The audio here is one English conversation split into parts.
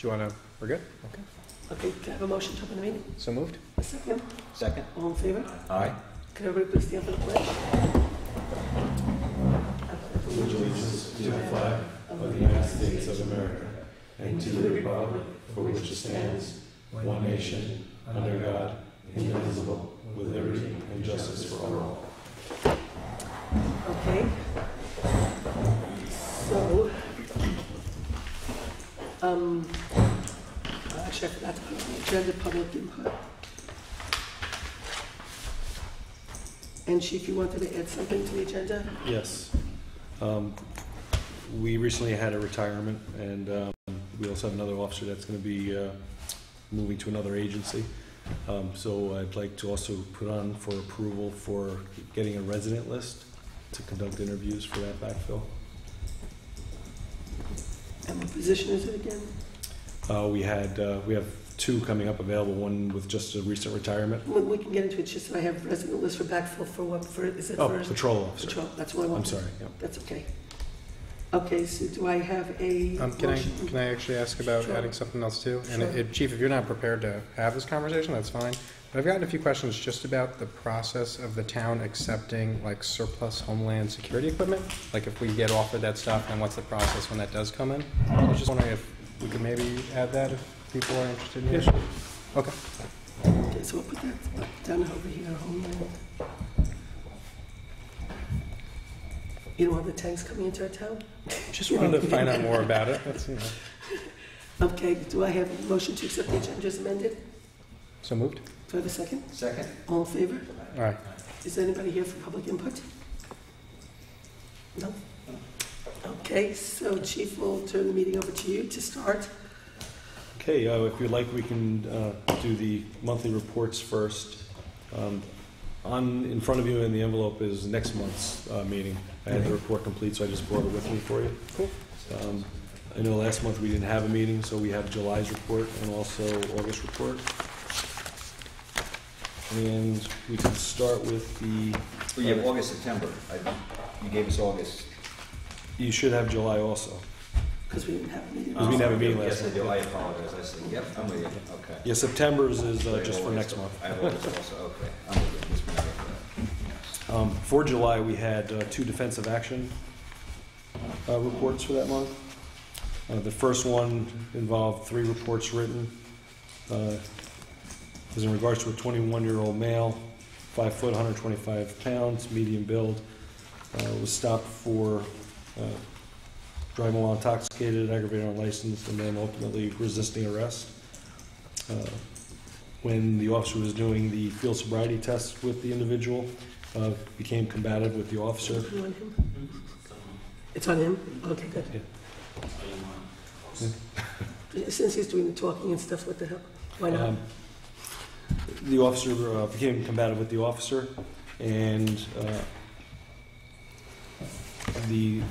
Do you want to? We're good? Okay. Okay, can I have a motion to open the meeting? So moved? A second? Second. All in favor? Aye. Can everybody please stand for the pledge? Allegiance to the flag of the United States of America and to the republic for which it stands, one nation, under God, indivisible, with liberty and justice for all. Okay. So, actually I forgot to put on the agenda public input. And Chief, you wanted to add something to the agenda? Yes. We recently had a retirement, and we also have another officer that's going to be moving to another agency. So I'd like to also put on for approval for getting a resident list to conduct interviews for that backfill. And what position is it again? We have two coming up available, one with just a recent retirement. We can get into it, it's just that I have resident list for backfill for what, for, is it Oh, for? patrol officer. Patrol, that's what I want. I'm sorry. Yep. That's okay. Okay, so do I have a motion? Can I actually ask about Sure. adding something else too? Sure. And Chief, if you're not prepared to have this conversation, that's fine. But I've gotten a few questions just about the process of the town accepting like surplus Homeland Security equipment. Like if we get offered that stuff, and what's the process when that does come in? I was just wondering if we could maybe add that if people are interested in it. Yes. Okay. Okay, so we'll put that down over here, Homeland. You don't want the tanks coming into our town? Just wanted to find out more about it. That's, you know. Okay, do I have a motion to accept the agenda as amended? So moved? Do I have a second? Second. All in favor? All right. Is anybody here for public input? No? Okay, so Chief, we'll turn the meeting over to you to start. Okay, if you'd like, we can do the monthly reports first. In front of you in the envelope is next month's meeting. I had the report complete, so I just brought it with me for you. Cool. I know last month we didn't have a meeting, so we have July's report and also August report. And we can start with the... Well, you have August, September. You gave us August. You should have July also. Because we didn't have a meeting. Because we didn't have a meeting last Yes, I month. do. I apologize. I said, yep, I'm with you. Okay. Yeah, September's is just for next month. I have August also. Okay. I'm with you. Just remember that. For July, we had two defensive action reports for that month. The first one involved 3 reports written. It was in regards to a 21-year-old male, 5 foot, 125 pounds, medium build, was stopped for driving while intoxicated, aggravated unlicensed, and then ultimately resisting arrest. When the officer was doing the field sobriety test with the individual, became combative with the officer. It's on him? It's on him? Okay, good. Yeah. Since he's doing the talking and stuff, what the hell? Why not? The officer became combative with the officer, and the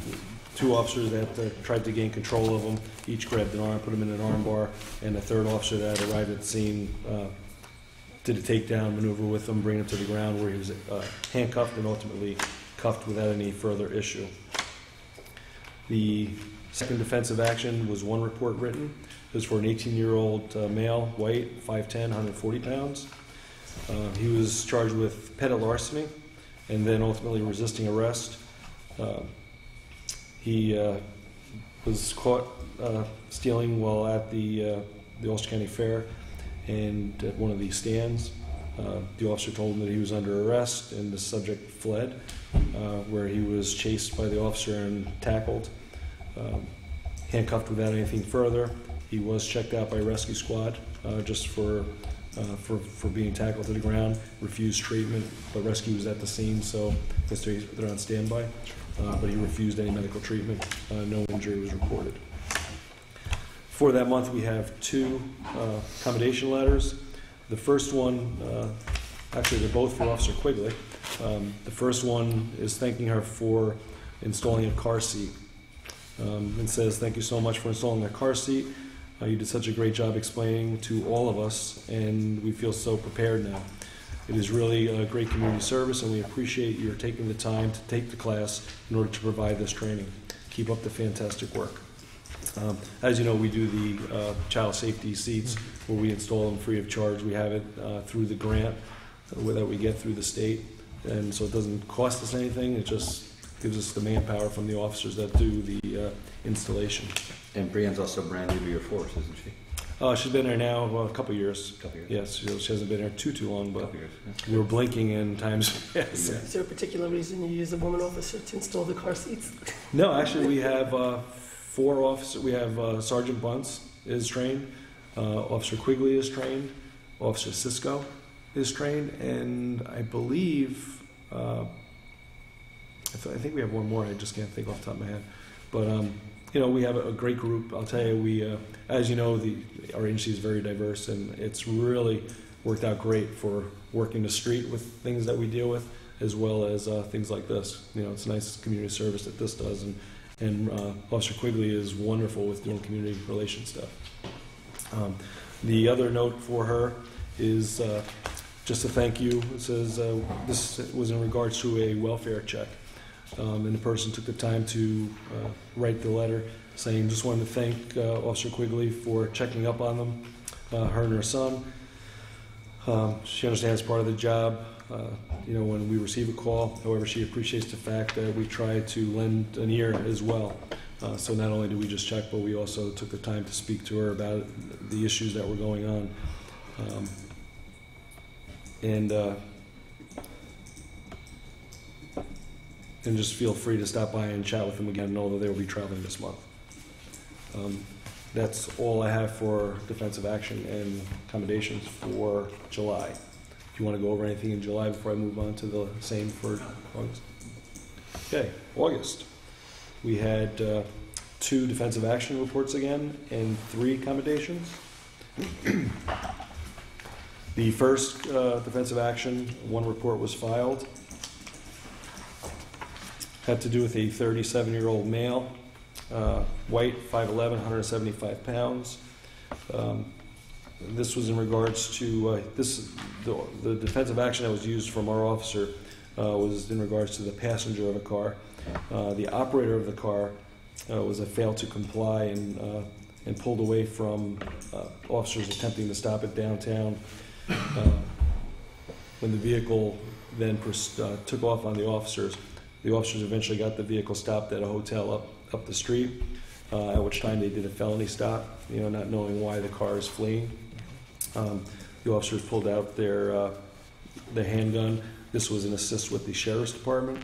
2 officers that tried to gain control of him each grabbed an arm, put him in an arm bar, and the 3rd officer that arrived at the scene did a takedown maneuver with him, bringing him to the ground where he was handcuffed and ultimately cuffed without any further issue. The second defensive action was 1 report written. It was for an 18-year-old male, white, 5'10", 140 pounds. He was charged with petty larceny and then ultimately resisting arrest. He was caught stealing while at the Ulster County Fair and at one of these stands. The officer told him that he was under arrest, and the subject fled, where he was chased by the officer and tackled, handcuffed without anything further. He was checked out by a rescue squad just for being tackled to the ground, refused treatment, but rescue was at the scene, so they're on standby. But he refused any medical treatment. No injury was reported. For that month, we have 2 accommodation letters. The first one, actually they're both for Officer Quigley. The first one is thanking her for installing a car seat. And says, "Thank you so much for installing a car seat. You did such a great job explaining to all of us, and we feel so prepared now. It is really a great community service, and we appreciate your taking the time to take the class in order to provide this training. Keep up the fantastic work." As you know, we do the child safety seats where we install them free of charge. We have it through the grant that we get through the state, and so it doesn't cost us anything. It just gives us the manpower from the officers that do the installation. And Brienne's also brand new to your force, isn't she? She's been there now a couple years. Yes, she hasn't been there too long, but Years. we were blinking in times past. Is there a particular reason you use a woman officer to install the car seats? No, actually, we have 4 officers. We have Sergeant Bunce is trained, Officer Quigley is trained, Officer Cisco is trained, and I believe I think we have one more. I just can't think off the top of my head, but we have a great group. I'll tell you, we as you know, our agency is very diverse, and it's really worked out great for working the street with things that we deal with, as well as things like this. It's a nice community service that this does, and Officer Quigley is wonderful with doing community relations stuff. The other note for her is just a thank you. It says this was in regards to a welfare check, and the person took the time to write the letter saying, just wanted to thank Officer Quigley for checking up on them, her and her son. She understands part of the job, when we receive a call. However, she appreciates the fact that we try to lend an ear as well. So not only did we just check, but we also took the time to speak to her about the issues that were going on. And just feel free to stop by and chat with them again, although they will be traveling this month. That's all I have for defensive action and accommodations for July. If you want to go over anything in July before I move on to the same for August. Okay, August. We had 2 defensive action reports again and 3 accommodations. The first defensive action, 1 report was filed. Had to do with a 37-year-old male, white, 5'11", 175 pounds. This was in regards to the defensive action that was used from our officer was in regards to the passenger of a car. The operator of the car was a failed to comply and pulled away from officers attempting to stop it downtown. When the vehicle then took off on the officers eventually got the vehicle stopped at a hotel up the street, at which time they did a felony stop, not knowing why the car is fleeing. The officers pulled out their handgun. This was an assist with the sheriff's department.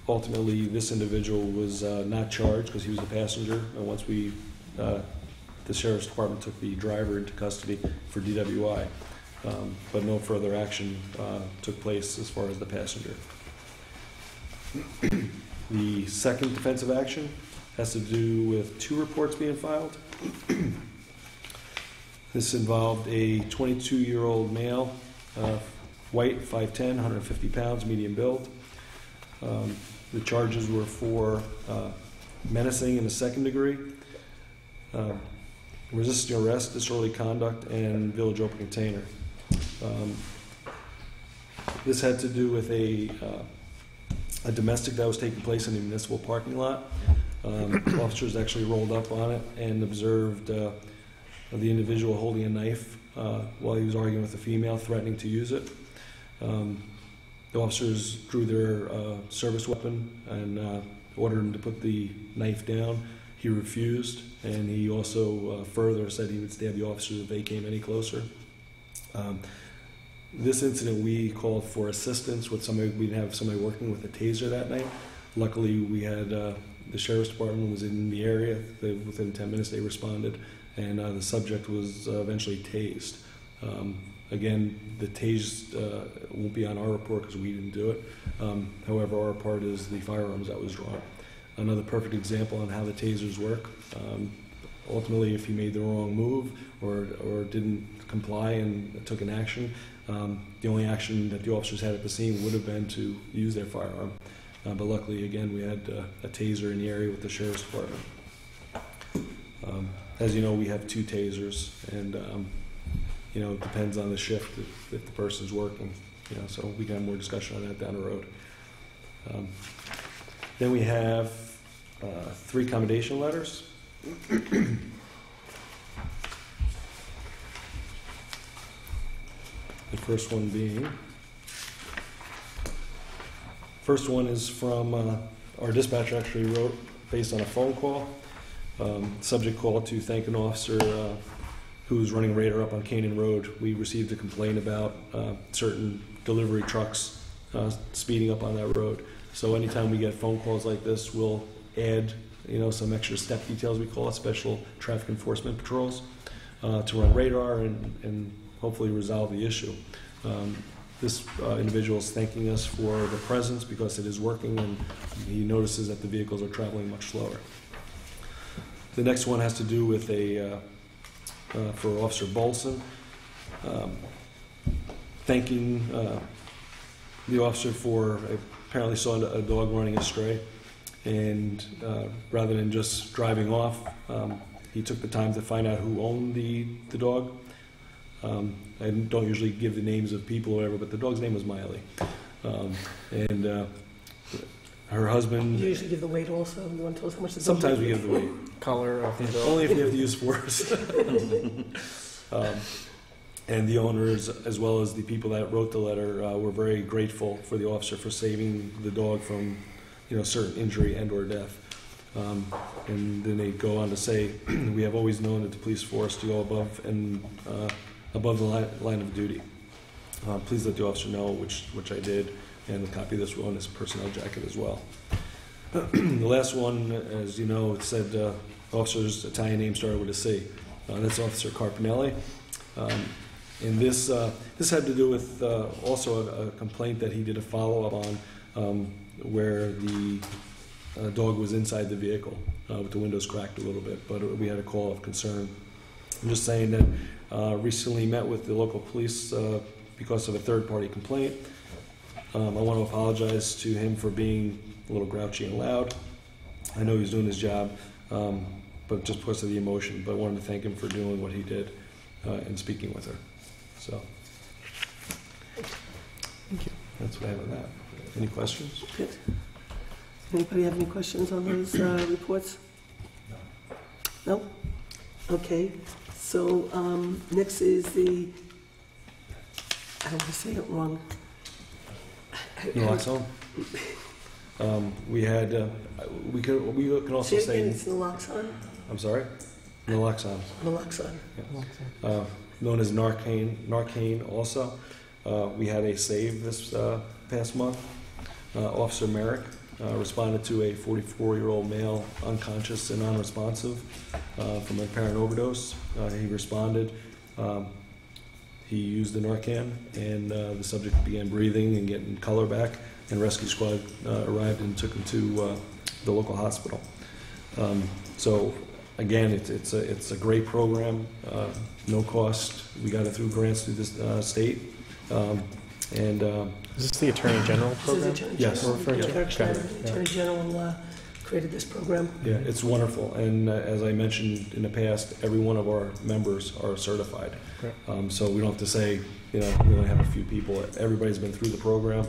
Ultimately, this individual was not charged because he was a passenger, and once the sheriff's department took the driver into custody for DWI, but no further action took place as far as the passenger. The second defensive action has to do with 2 reports being filed. This involved a 22-year-old male, white, 5'10", 150 pounds, medium build. The charges were for menacing in the 2nd degree, resisting arrest, disorderly conduct, and village open container. This had to do with a domestic that was taking place in a municipal parking lot. Officers actually rolled up on it and observed the individual holding a knife while he was arguing with a female, threatening to use it. The officers drew their service weapon and ordered him to put the knife down. He refused, and he also further said he would stab the officers if they came any closer. This incident, we called for assistance with somebody. We didn't have somebody working with a taser that night. Luckily, we had the sheriff's department was in the area. Within 10 minutes, they responded, and the subject was eventually tased. Again, the tase won't be on our report because we didn't do it. However, our part is the firearms that was drawn. Another perfect example on how the tasers work. Ultimately, if he made the wrong move or didn't comply and took an action, the only action that the officers had at the scene would have been to use their firearm. But luckily, again, we had a taser in the area with the sheriff's department. As you know, we have 2 tasers, and it depends on the shift if the person's working. So we can have more discussion on that down the road. Then we have 3 commendation letters. The first one is from our dispatcher actually wrote based on a phone call. Subject call to thank an officer who was running radar up on Canaan Road. We received a complaint about certain delivery trucks speeding up on that road. So anytime we get phone calls like this, we'll add some extra step details, we call it, special traffic enforcement patrols, to run radar and hopefully resolve the issue. This individual is thanking us for the presence because it is working, and he notices that the vehicles are traveling much slower. The next one has to do with for Officer Bolson, thanking the officer for apparently saw a dog running astray, and rather than just driving off, he took the time to find out who owned the dog. I don't usually give the names of people or whatever, but the dog's name was Miley. And her husband... You usually give the weight also. You want to tell us how much the dog Sometimes we weighs? give the weight. Color of the dog. Only if you have to use force. And the owners, as well as the people that wrote the letter, were very grateful for the officer for saving the dog from certain injury and or death. And then they go on to say, we have always known that the police force to go above the line of duty. Please let the officer know, which I did, and a copy of this on his personnel jacket as well. The last one, as you know, it said officer's Italian name started with a C. That's Officer Carpinelli. And this had to do with also a complaint that he did a follow-up on, where the dog was inside the vehicle with the windows cracked a little bit, but we had a call of concern. I'm just saying that recently met with the local police because of a third-party complaint. I want to apologize to him for being a little grouchy and loud. I know he's doing his job, but just because of the emotion. But I wanted to thank him for doing what he did and speaking with her. So, Thank you. that's what I have on that. Any questions? Good. Anybody have any questions on those reports? No? Okay. So next is I don't want to say it wrong. Naloxone. We had. We can also Say it say. again, it's naloxone? I'm sorry. Naloxone. Naloxone. Known as Narcane also. We had a save this past month. Officer Merrick responded to a 44-year-old male unconscious and unresponsive from an apparent overdose. He responded. He used the Narcan, and the subject began breathing and getting color back, and rescue squad arrived and took him to the local hospital. So again, it's a great program, no cost. We got it through grants through this state. Is this the Attorney General program? Yes. We're referring to? Attorney General created this program. Yeah, it's wonderful. And as I mentioned in the past, every one of our members are certified. Great. So we don't have to say, we only have a few people. Everybody's been through the program,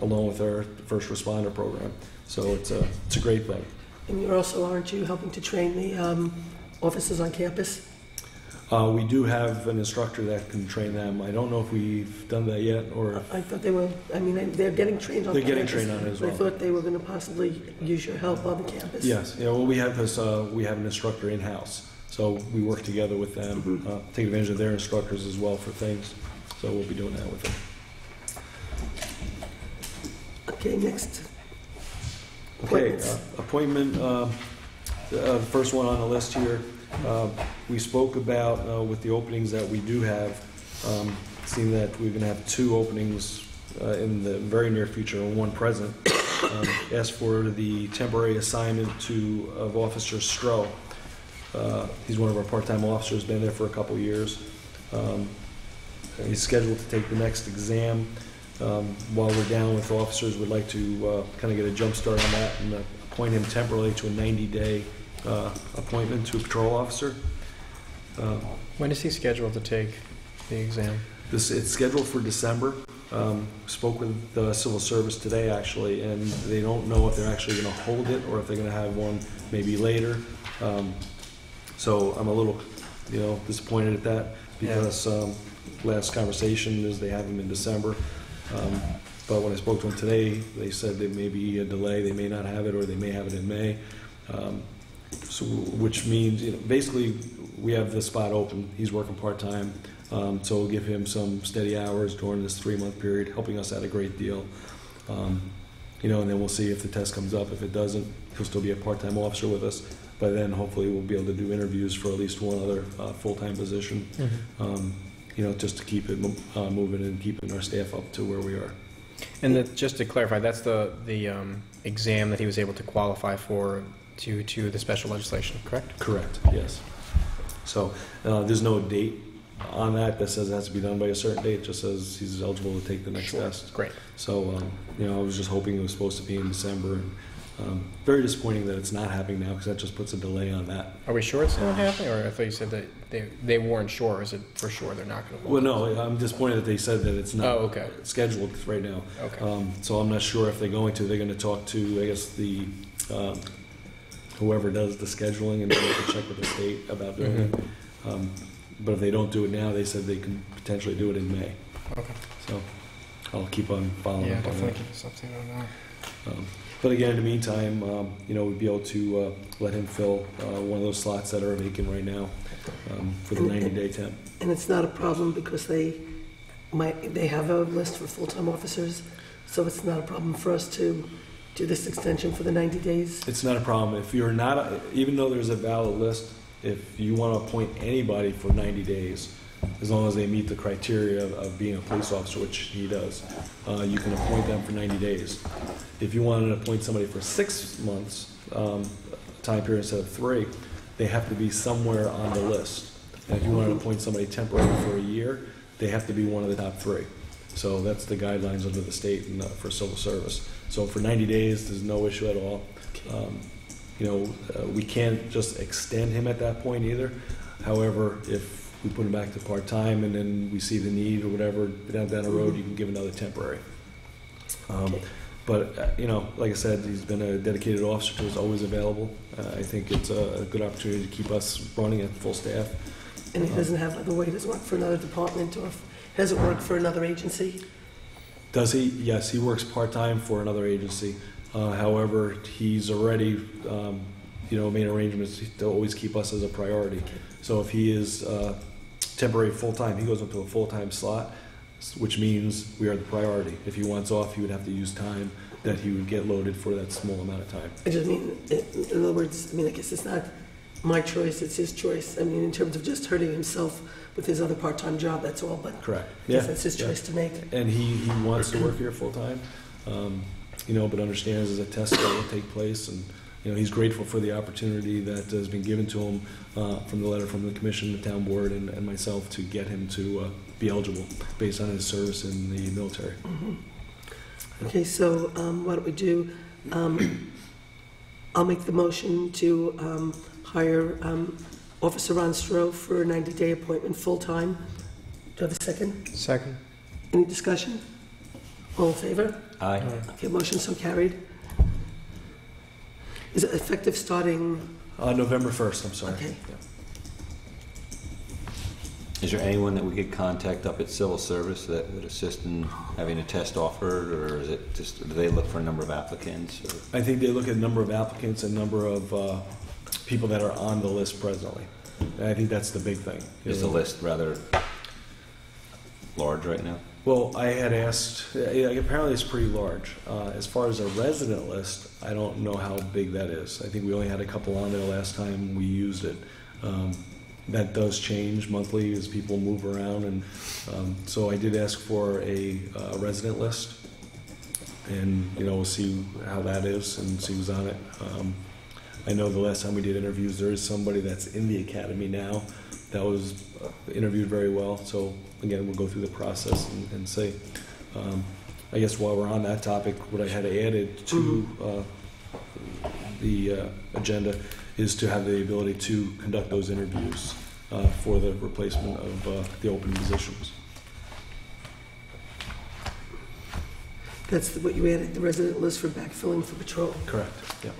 along with our first responder program. So it's a great thing. And you're also, aren't you, helping to train the officers on campus? We do have an instructor that can train them. I don't know if we've done that yet, or I thought they were, they're getting trained on campus. They're getting trained on it as well. I thought they were going to possibly use your help on the campus. Yes. Yeah. Well, we have this. We have an instructor in house, so we work together with them, take advantage of their instructors as well for things. So we'll be doing that with them. Okay. Next. Okay. Appointment. The first one on the list here. We spoke about with the openings that we do have, seeing that we're going to have 2 openings in the very near future and 1 present. Asked for the temporary assignment of Officer Stroh. He's one of our part-time officers, been there for a couple years. He's scheduled to take the next exam. While we're down with officers, we'd like to kind of get a jump start on that and appoint him temporarily to a 90-day appointment to a patrol officer. When is he scheduled to take the exam? It's scheduled for December. Spoke with the civil service today, actually, and they don't know if they're actually going to hold it or if they're going to have one maybe later. So I'm a little, disappointed at that because last conversation is they have them in December. But when I spoke to them today, they said there may be a delay. They may not have it, or they may have it in May. So, which means, basically, we have the spot open. He's working part-time. So we'll give him some steady hours during this 3-month period, helping us out a great deal. And then we'll see if the test comes up. If it doesn't, he'll still be a part-time officer with us. But then hopefully we'll be able to do interviews for at least one other full-time position, just to keep it moving and keeping our staff up to where we are. And just to clarify, that's the exam that he was able to qualify for due to the special legislation, correct? Correct, yes. So there's no date on that says it has to be done by a certain date. It just says he's eligible to take the next test. Great. So, I was just hoping it was supposed to be in December. And, very disappointing that it's not happening now because that just puts a delay on that. Are we sure it's not happening, or I thought you said that they weren't sure? Is it for sure they're not going to? Well, no, I'm disappointed that they said that it's not scheduled right now. Okay. So I'm not sure if they're going to. They're going to talk to, I guess, the whoever does the scheduling, and they're going to check with the state about doing it. But if they don't do it now, they said they can potentially do it in May. Okay. So I'll keep on following up on definitely that. keep us updated on that. But again, in the meantime, we'd be able to let him fill one of those slots that are vacant right now for the 90-day temp. And it's not a problem because they have a list for full-time officers, so it's not a problem for us to do this extension for the 90 days? It's not a problem. If you're not, even though there's a valid list, if you want to appoint anybody for 90 days, as long as they meet the criteria of being a police officer, which he does, you can appoint them for 90 days. If you want to appoint somebody for 6 months, time period instead of 3, they have to be somewhere on the list. And if you want to appoint somebody temporary for a year, they have to be one of the top 3. So that's the guidelines under the state and for civil service. So for 90 days, there's no issue at all. We can't just extend him at that point either. However, if we put him back to part-time and then we see the need or whatever down the road, you can give another temporary. But, like I said, he's been a dedicated officer who's always available. I think it's a good opportunity to keep us running at full staff. And he doesn't have other way, he doesn't work for another department or doesn't work for another agency? Does he? Yes, he works part-time for another agency. However, he's already, made arrangements to always keep us as a priority. So if he is temporary full-time, he goes into a full-time slot, which means we are the priority. If he wants off, he would have to use time that he would get loaded for that small amount of time. I just mean, in other words, I guess it's not my choice, it's his choice. In terms of just hurting himself with his other part-time job, that's all, but correct. I guess that's his choice to make. And he wants to work here full-time, but understands there's a test that will take place, and he's grateful for the opportunity that has been given to him from the letter from the commission, the town board, and myself to get him to be eligible based on his service in the military. Mm-hmm. Okay, so why don't we do, I'll make the motion to hire Officer Ron Stroh for a 90-day appointment full-time. Do I have a second? Second. Any discussion? All in favor? Aye. Okay, motion so carried. Is it effective starting? November 1st, I'm sorry. Okay. Yeah. Is there anyone that we could contact up at Civil Service that would assist in having a test offered, or is it just, do they look for a number of applicants? Or? I think they look at a number of applicants and number of people that are on the list presently. And I think that's the big thing. Is the list rather large right now? Well, I had asked, apparently it's pretty large. As far as a resident list, I don't know how big that is. I think we only had a couple on there last time we used it. That does change monthly as people move around, and so I did ask for a resident list, and we'll see how that is and see who's on it. I know the last time we did interviews, there is somebody that's in the academy now that was interviewed very well. So again, we'll go through the process and see. I guess while we're on that topic, what I had added to the agenda is to have the ability to conduct those interviews for the replacement of the open positions. That's what you added, the resident list for backfilling for patrol. Correct, yeah.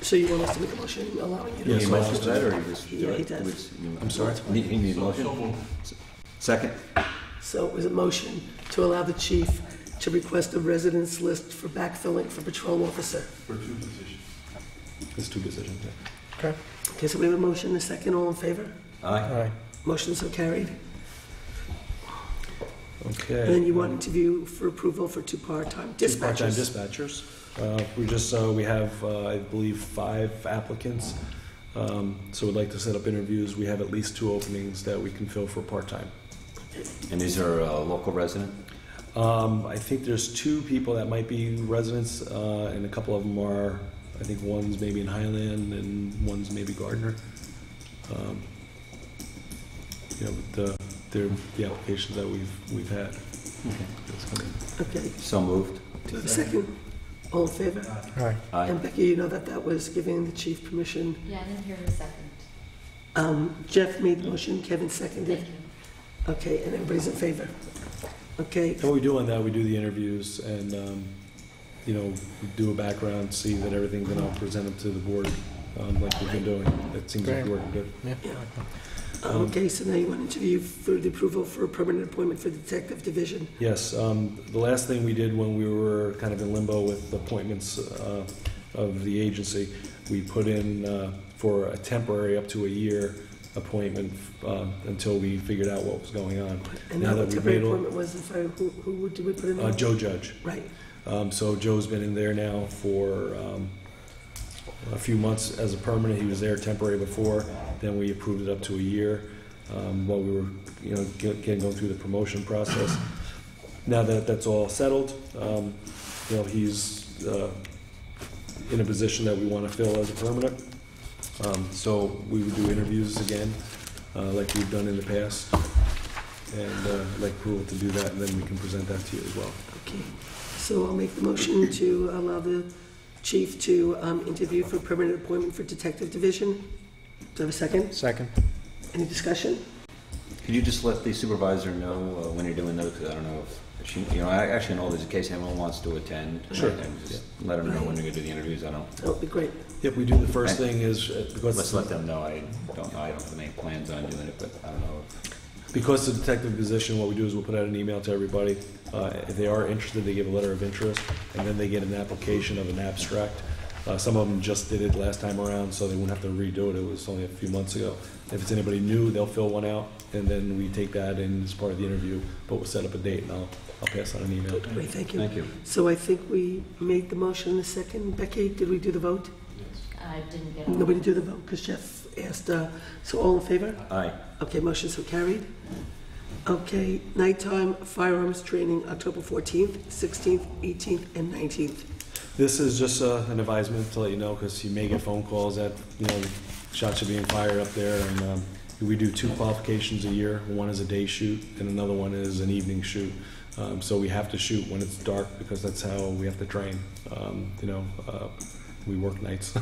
So you want us to make a motion allowing you to? Yes, He I'll motions ask that, or you just do Yeah, it? he does. I'm sorry? He needs a motion? Second? So it was a motion to allow the chief to request a residence list for backfilling for patrol officer. There's two positions, yeah. Okay. Okay, so we have a motion, and a second, all in favor? Aye. Aye. Motion so carried. Okay. And then you want interview for approval for two part-time Two part-time dispatchers. dispatchers. We have, I believe, 5 applicants. So we'd like to set up interviews. We have at least 2 openings that we can fill for part-time. And these are local resident? I think there's 2 people that might be residents, and a couple of them are, I think one's maybe in Highland and one's maybe Gardner. But they're the applications that we've had. That's coming. Okay, So moved. do you have a second? All in favor? Aye. Aye. And Becky, you know that was giving the chief permission. Yeah, I didn't hear the second. Jeff made the motion, Kevin seconded. Thank you. Okay, and everybody's in favor? Okay, And what we do on that, we do the interviews and, we do a background, see that everything's going to present them to the board like we've been doing. It seems like Great. we're working good. Yeah. yeah. Okay, so now you want to interview for the approval for a permanent appointment for detective division. Yes, the last thing we did when we were kind of in limbo with appointments of the agency, we put in for a temporary up to a year appointment until we figured out what was going on. And Now now that the we've temporary made all- appointment was, who did we put in there? Joe Judge. Right, So Joe's been in there now for a few months as a permanent. He was there temporary before. Then we approved it up to a year while we were, going through the promotion process. Now that that's all settled, he's in a position that we want to fill as a permanent. So we would do interviews again, like we've done in the past, and I'd like approval to do that, and then we can present that to you as well. okay. So I'll make the motion to allow the chief to interview for permanent appointment for detective division. Do I have a second? Second. Any discussion? Could you just let the supervisor know when you're doing those? Because I don't know if she, I actually know there's a case anyone wants to attend. Sure. And just let them know when you're going to do the interviews. I don't. That would be great. Yep, we do. The first thing is because Let's let them know. I don't know. I don't have any plans on doing it, but I don't know. Because the detective position, what we do is we'll put out an email to everybody. If they are interested, they give a letter of interest, and then they get an application of an abstract. Some of them just did it last time around, so they wouldn't have to redo it. It was only a few months ago. If it's anybody new, they'll fill one out, and then we take that in as part of the interview. But we'll set up a date, and I'll pass on an email. Great, thank you. Thank you. So I think we made the motion in a second. Becky, did we do the vote? I didn't get Nobody do the vote because Jeff asked. So all in favor? Aye. Okay, motion so carried. Okay, nighttime firearms training, October 14th, 16th, 18th, and 19th. This is just an advisement to let you know, because you may get phone calls that, shots are being fired up there, and we do 2 qualifications a year. One is a day shoot, and another one is an evening shoot. So we have to shoot when it's dark, because that's how we have to train. We work nights.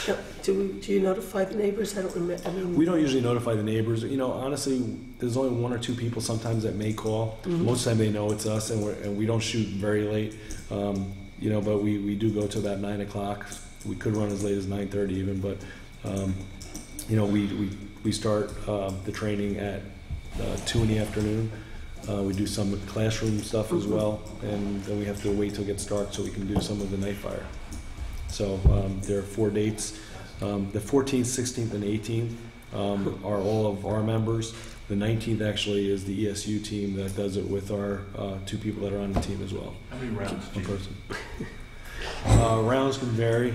Now, do you notify the neighbors? I don't remember, We don't usually notify the neighbors. Honestly, there's only 1 or 2 people sometimes that may call. Most of the time they know it's us, and we don't shoot very late. But we do go to about 9 o'clock. We could run as late as 9:30 even, but we start the training at 2 in the afternoon. We do some classroom stuff as well, and then we have to wait till it gets dark so we can do some of the night fire. So there are 4 dates. The 14th, 16th, and 18th are all of our members. The 19th actually is the ESU team that does it with our 2 people that are on the team as well. How many rounds do One you person. Rounds can vary.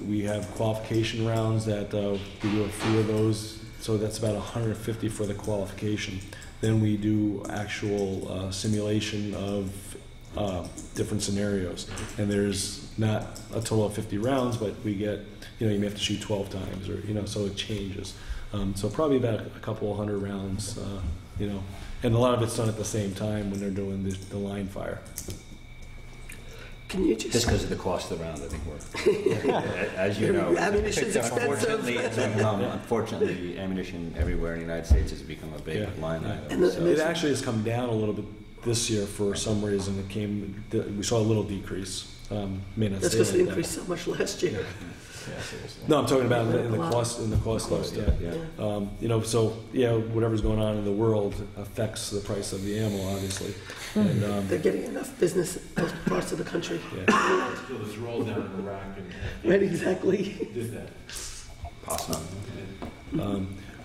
We have qualification rounds that we do a few of those, so that's about 150 for the qualification. Then we do actual simulation of different scenarios, and there's not a total of 50 rounds, but we get, you may have to shoot 12 times, or so it changes. So probably about a couple 100 rounds, and a lot of it's done at the same time when they're doing the line fire. Can you Just just, because of the cost of the round, I think we're, as you know. ammunition's expensive. Unfortunately, ammunition everywhere in the United States has become a big Yeah. line And item. the- So It actually has come down a little bit this year, for some reason, we saw a little decrease. May not That's stay because it like that. increased so much last year. No, I'm talking about in the Wow. cost of it. Yeah. So whatever's going on in the world affects the price of the ammo, obviously. And They're getting enough business in most parts of the country. yeah. So this roll down in the rack and Right, exactly. did that. Possible.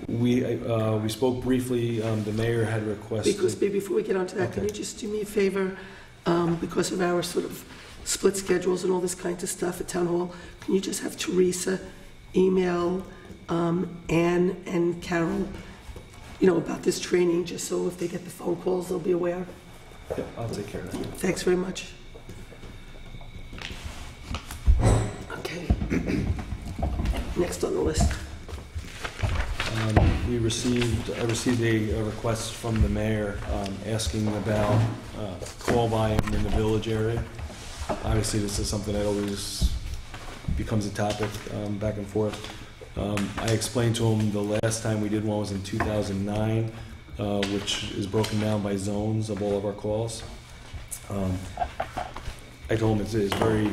We spoke briefly. The mayor had requested. Because, before we get on to that, can Okay. you just do me a favor? Because of our sort of split schedules and all this kind of stuff at Town Hall, can you just have Teresa email Anne and Carol, about this training, just so if they get the phone calls, they'll be aware? Yeah, I'll take care of that. Thanks very much. Okay. Next on the list. I received a request from the mayor asking about call volume in the village area. Obviously, this is something that always becomes a topic back and forth. I explained to him the last time we did one was in 2009, which is broken down by zones of all of our calls. I told him it's very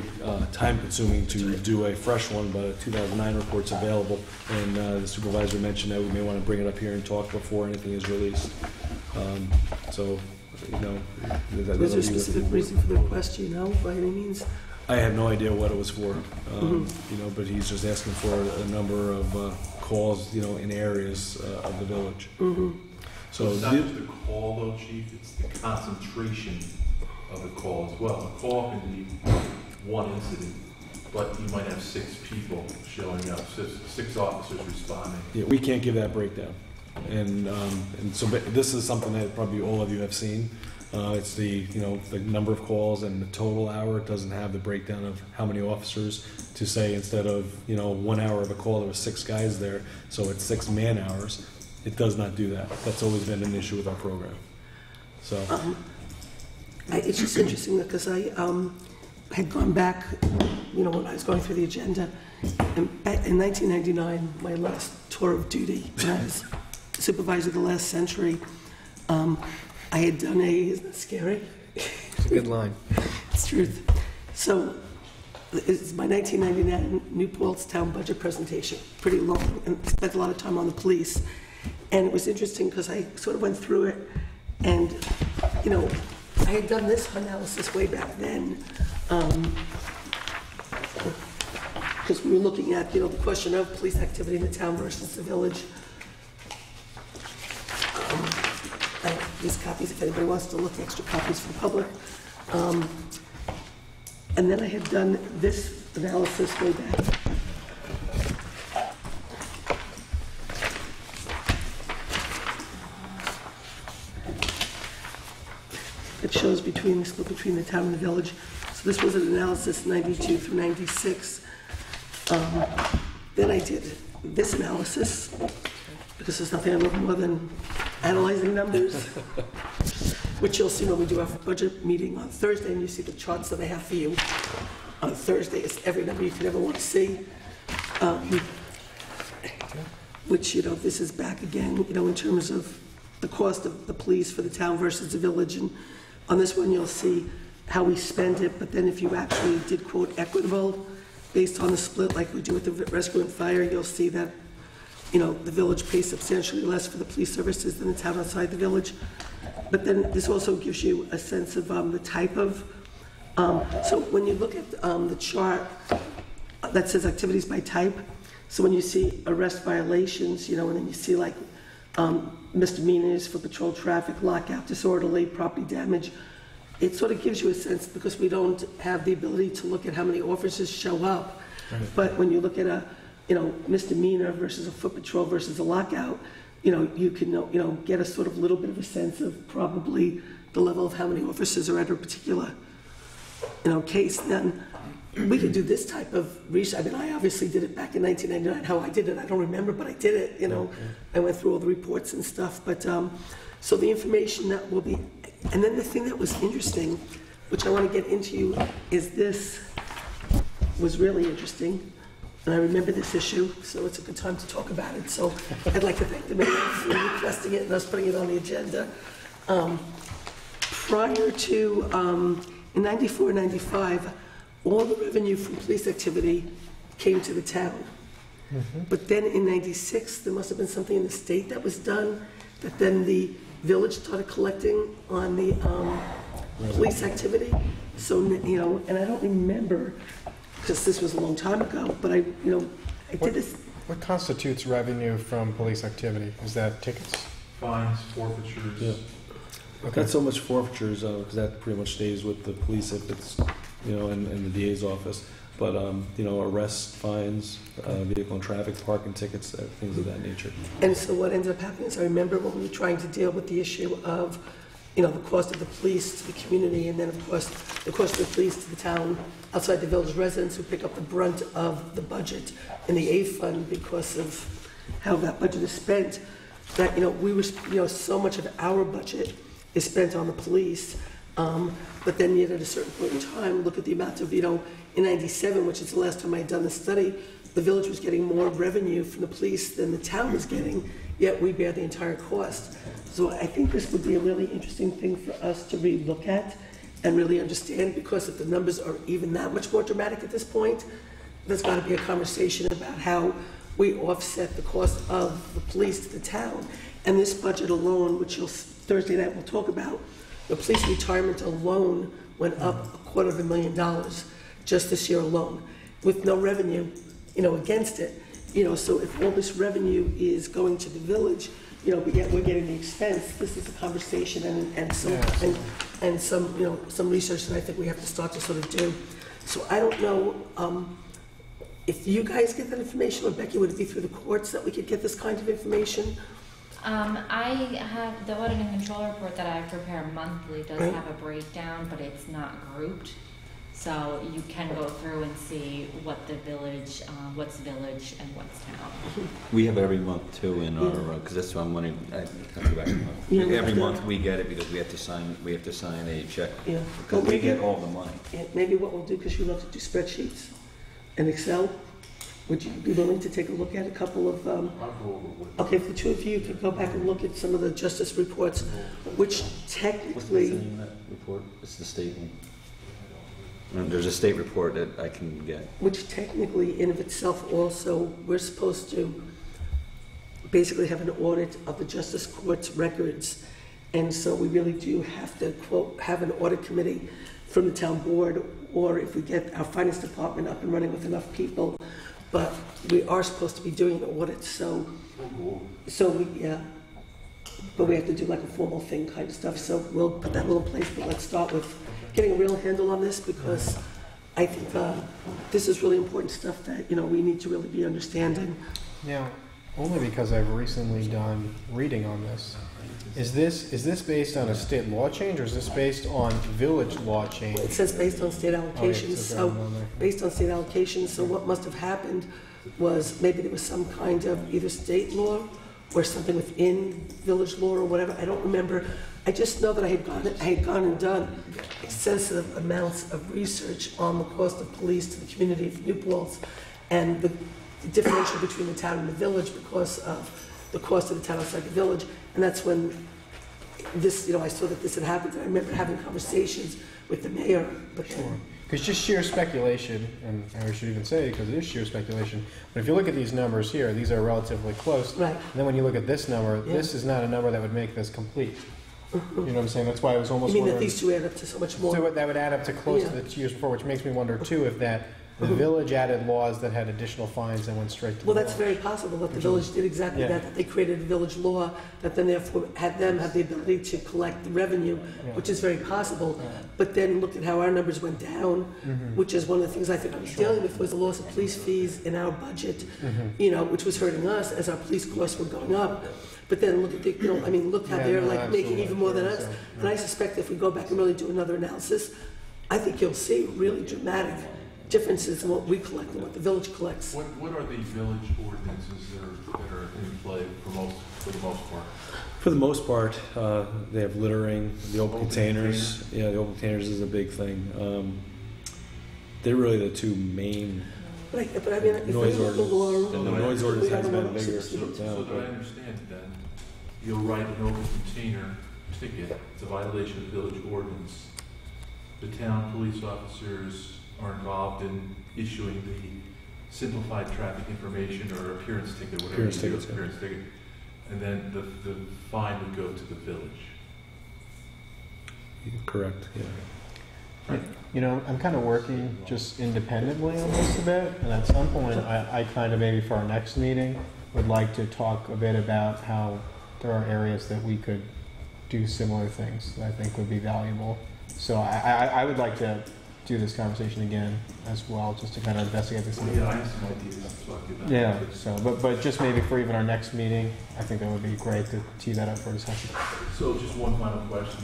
time-consuming to do a fresh one, but a 2009 report's available, and the supervisor mentioned that we may want to bring it up here and talk before anything is released. Was there a specific reason for the request, by any means? I have no idea what it was for, but he's just asking for a number of calls, in areas of the village. So it's not just the call though, Chief, it's the concentration of the call as well. A call can be one incident, but you might have 6 people showing up, 6 officers responding. Yeah, we can't give that breakdown. And so but this is something that probably all of you have seen. It's the number of calls and the total hour. It doesn't have the breakdown of how many officers to say instead of 1 hour of a call there was 6 guys there, so it's 6 man hours. It does not do that. That's always been an issue with our program. So It's just interesting because I had gone back, when I was going through the agenda, and in 1999, my last tour of duty, when I was supervisor of the last century, I had done isn't that scary? It's a good line. It's truth. So it's my 1999 New Paltz town budget presentation, pretty long, and spent a lot of time on the police. And it was interesting because I sort of went through it, and, I had done this analysis way back then, because we were looking at, the question of police activity in the town versus the village. I have these copies, if anybody wants to look, extra copies for the public. And then I had done this analysis way back. It shows the split between the town and the village. So this was an analysis 92 through 96. Then I did this analysis, because there's nothing I love more than analyzing numbers, which you'll see when we do our budget meeting on Thursday, and you see the charts that I have for you on Thursday. It's every number you could ever want to see, which, this is back again, in terms of the cost of the police for the town versus the village. And on this one, you'll see how we spend it, but then if you actually did quote equitable, based on the split like we do with the rescue and fire, you'll see that the village pays substantially less for the police services than the town outside the village. But then this also gives you a sense of the type of, so when you look at the chart that says activities by type, so when you see arrest violations, and then you see like misdemeanors for patrol traffic, lockout, disorderly, property damage, it sort of gives you a sense, because we don't have the ability to look at how many officers show up. Right. But when you look at a misdemeanor versus a foot patrol versus a lockout, you can, get a sort of little bit of a sense of probably the level of how many officers are at a particular, case. Then we could do this type of research. I mean, I obviously did it back in 1999. How I did it, I don't remember, but I did it, Okay. I went through all the reports and stuff. But so the information that will be, and then the thing that was interesting, which I want to get into, is this was really interesting. And I remember this issue, so it's a good time to talk about it. So I'd like to thank the mayor for requesting it and us putting it on the agenda. prior to, in 94, 95, all the revenue from police activity came to the town. But then in 96, there must have been something in the state that was done, that then the village started collecting on the police activity. So, and I don't remember, because this was a long time ago, but I did this. What constitutes revenue from police activity? Is that tickets? Fines, forfeitures. Yeah. Not so much forfeitures, because that pretty much stays with the police if it's, in the DA's office. But, arrests, fines, vehicle and traffic, parking tickets, things of that nature. And so what ended up happening is I remember when we were trying to deal with the issue of, the cost of the police to the community, and then of course the cost of the police to the town outside the village residents who pick up the brunt of the budget in the A fund because of how that budget is spent, that, we were, so much of our budget is spent on the police, but then yet at a certain point in time, look at the amount of, in 97, which is the last time I had done the study, the village was getting more revenue from the police than the town was getting, yet we bear the entire cost. So I think this would be a really interesting thing for us to really look at and really understand, because if the numbers are even that much more dramatic at this point, there's got to be a conversation about how we offset the cost of the police to the town. And this budget alone, which Thursday night we'll talk about, the police retirement alone went up $250,000 just this year alone, with no revenue, against it. So if all this revenue is going to the village, but yet we're getting the expense, this is a conversation and some research that I think we have to start to sort of do. So I don't know if you guys get that information, or Becky, would it be through the courts that we could get this kind of information? I have the auditing control report that I prepare monthly does Right. have a breakdown, but it's not grouped. So you can go through and see what the village, what's village and what's town. We have every month too in our, because that's what I'm wondering, I'll go back a month. Yeah, Every yeah. month we get it because we have to sign a check. Yeah. Because we get all the money. Yeah, maybe what we'll do, because you love to do spreadsheets and Excel, would you be willing to take a look at a couple of, I'll go over with. okay, if the two of you could go back and look at some of the justice reports, which What's the technically, name of that report? It's the state one. There's a state report that I can get. in of itself also, we're supposed to basically have an audit of the justice court's records. And so we really do have to, quote, have an audit committee from the town board, or if we get our finance department up and running with enough people. But we are supposed to be doing an audit, so but we have to do like a formal thing kind of stuff. So we'll put that little in place, but let's start with getting a real handle on this, because I think this is really important stuff that, we need to really be understanding. Now, only because I've recently done reading on this. Is this based on a state law change, or is this based on village law change? It says based on state allocations, it says so that on there. based on state allocations, so what must have happened was maybe there was some kind of either state law or something within village law or whatever. I don't remember. I just know that I had gone and done extensive amounts of research on the cost of police to the community of New Paltz and the differential between the town and the village because of the cost of the town outside the village. And that's when this, I saw that this had happened. And I remember having conversations with the mayor. But Sure. Because just sheer speculation, and I should even say because it is sheer speculation, but if you look at these numbers here, these are relatively close. Right. And then when you look at this number, Yeah. this is not a number that would make this complete. You know what I'm saying? That's why I was almost you mean that wondering. these two add up to so much more? So that would add up to close Yeah. to the 2 years before, which makes me wonder too if that the village added laws that had additional fines and went straight to Well, the that's law. very possible that the village did exactly Yeah. that they created a village law that then therefore had them have the ability to collect the revenue, Yeah. which is very possible. But then look at how our numbers went down, which is one of the things I think I was dealing with was the loss of police fees in our budget, which was hurting us as our police costs were going up. But then look at the, look how Yeah, they're no, like making absolutely. even more than us. So, And I suspect if we go back and really do another analysis, I think you'll see really dramatic differences in what we collect and what the village collects. What are the village ordinances that are in play for the most part? For the most part, they have littering, the open containers. Yeah, the open containers is a big thing. They're really the two main. But I mean, if we Noise look at the law, ordinance. And the noise ordinance we has have a been lot of bigger. substitutes. So that I understand then, you'll write an open container ticket, it's a violation of village ordinance, the town police officers are involved in issuing the simplified traffic information or appearance ticket, whatever Appearance you do, tickets, yeah. appearance ticket, and then the fine would go to the village. Correct, yeah. You know, I'm kind of working just independently on this a bit, and at some point, I kind of maybe for our next meeting would like to talk a bit about how there are areas that we could do similar things that I think would be valuable. So I would like to do this conversation again as well, just to kind of investigate this. Yeah, I have some ideas to talk about. Yeah. So, but just maybe for even our next meeting, I think that would be great to tee that up for discussion. So just one final question,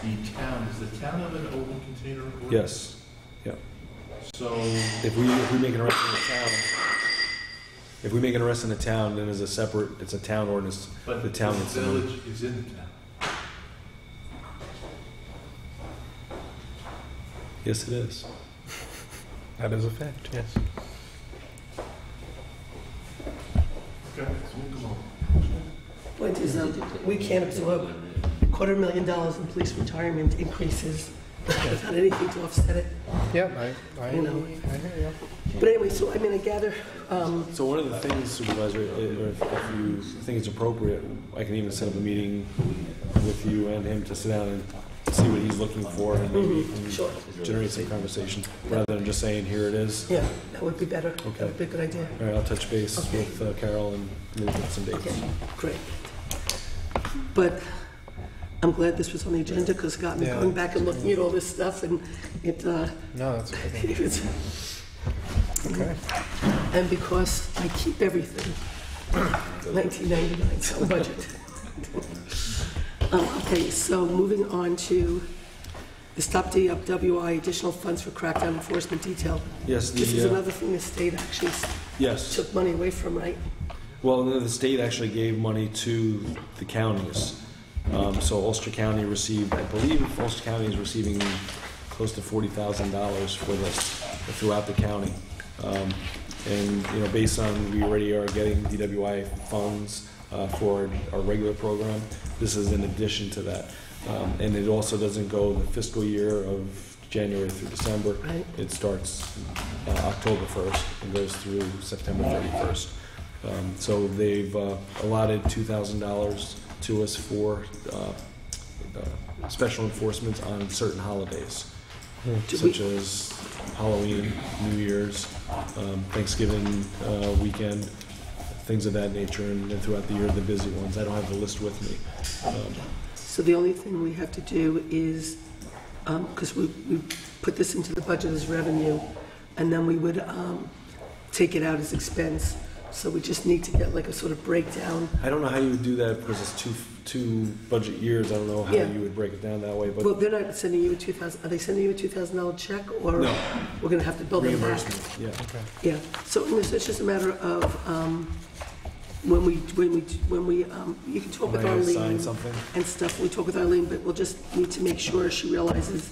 the town, does the town have an open container ordinance? Yes, yeah. So, If we make an arrest in the town, if we make an arrest in the town, then it's a town ordinance. but The the town village is in the town. Yes, it is. That is a fact, yes. Okay, so we'll come on. Point is, we can't absorb $250,000 in police retirement increases without anything to offset it. Yep, I You know. hear you. But anyway, so I mean, I gather, So one of the things, Supervisor, if you think it's appropriate, I can even set up a meeting with you and him to sit down and see what he's looking for and maybe sure, generate some conversation, rather than just saying, here it is. yeah, that would be better. That would be a good idea. All right, I'll touch base Okay. with Carol and move with some dates. Okay, great. But I'm glad this was on the agenda because it got me Yeah. going back and looking at all this stuff and it, No, that's a good one. it was, Okay. and because I keep everything, 1999, so budget. Okay, so moving on to the Stop DWI additional funds for crackdown enforcement detail. Yes, This is another thing the state actually yes. took money away from, right? Well, the state actually gave money to the counties. So Ulster County received, I believe Ulster County is receiving close to $40,000 for this throughout the county. And, you know, based on, we already are getting DWI funds for our regular program. This is in addition to that. And it also doesn't go the fiscal year of January through December. Right. It starts October 1st and goes through September 31st. So they've allotted $2,000 to us for special enforcement on certain holidays, such as Halloween, New Year's, Thanksgiving weekend, things of that nature, and then throughout the year, the busy ones. I don't have the list with me. So the only thing we have to do is, because we put this into the budget as revenue, and then we would take it out as expense. So we just need to get like a sort of breakdown. I don't know how you would do that because it's two budget years. I don't know how Yeah. you would break it down that way, but Well, they're not sending you a $2,000, are they sending you a $2,000 check, or No. we're gonna have to build them back? reimbursement, yeah. Okay. Yeah, so it's just a matter of, when we, you can talk with When I sign Arlene something. and stuff, we talk with Arlene, but we'll just need to make sure she realizes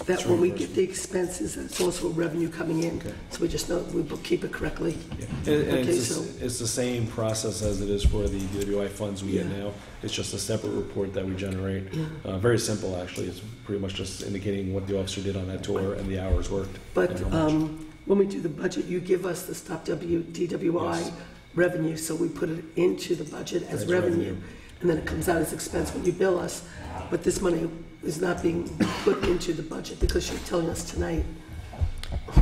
that when we get the expenses, it's also revenue coming in. Okay. So we just know, we keep it correctly. Yeah. And Okay, it's the same process as it is for the DWI funds we get Yeah. now. It's just a separate report that we generate. Very simple, actually. It's pretty much just indicating what the officer did on that tour and the hours worked. But and how much. when we do the budget, you give us the Stop DWI Yes. revenue, so we put it into the budget as As revenue, revenue. and then it comes out as expense when you bill us. But this money is not being put into the budget because you're telling us tonight.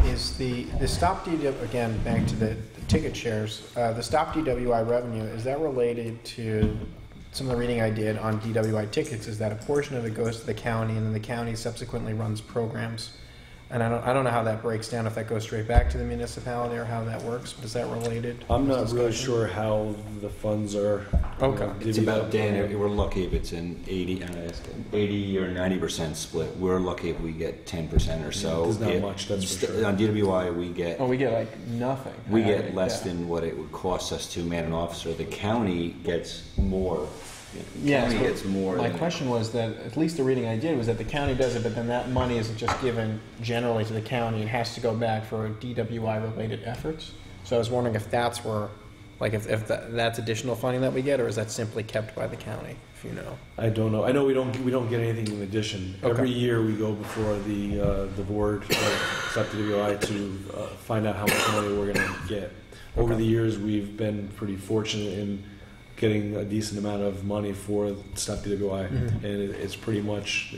Is the Stop DWI, again, back to the ticket shares, the Stop DWI revenue, is that related to some of the reading I did on DWI tickets? Is that a portion of it goes to the county and then the county subsequently runs programs? And I don't know how that breaks down, if that goes straight back to the municipality or how that works, but is that related? I'm not This really discussion? sure how the funds are. Okay. It's divvied about, up. Dan, we're lucky if it's an 80 or 90% split. We're lucky if we get 10% or so. There's not It- much, that's for sure. On DWI, we get Oh, we get like nothing. We get Yeah. less than what it would cost us to man an officer. The county gets more. The Yes, county but gets more. My than- question was that, at least the reading I did, was that the county does it, but then that money isn't just given generally to the county, it has to go back for DWI-related efforts. So I was wondering if that's where Like if that's additional funding that we get, or is that simply kept by the county, if you know? I don't know. I know we don't get anything in addition. Okay. Every year we go before the board, SFWI, to find out how much money we're going to get. Over the years, we've been pretty fortunate in getting a decent amount of money for SFWI, Mhm. and it's pretty much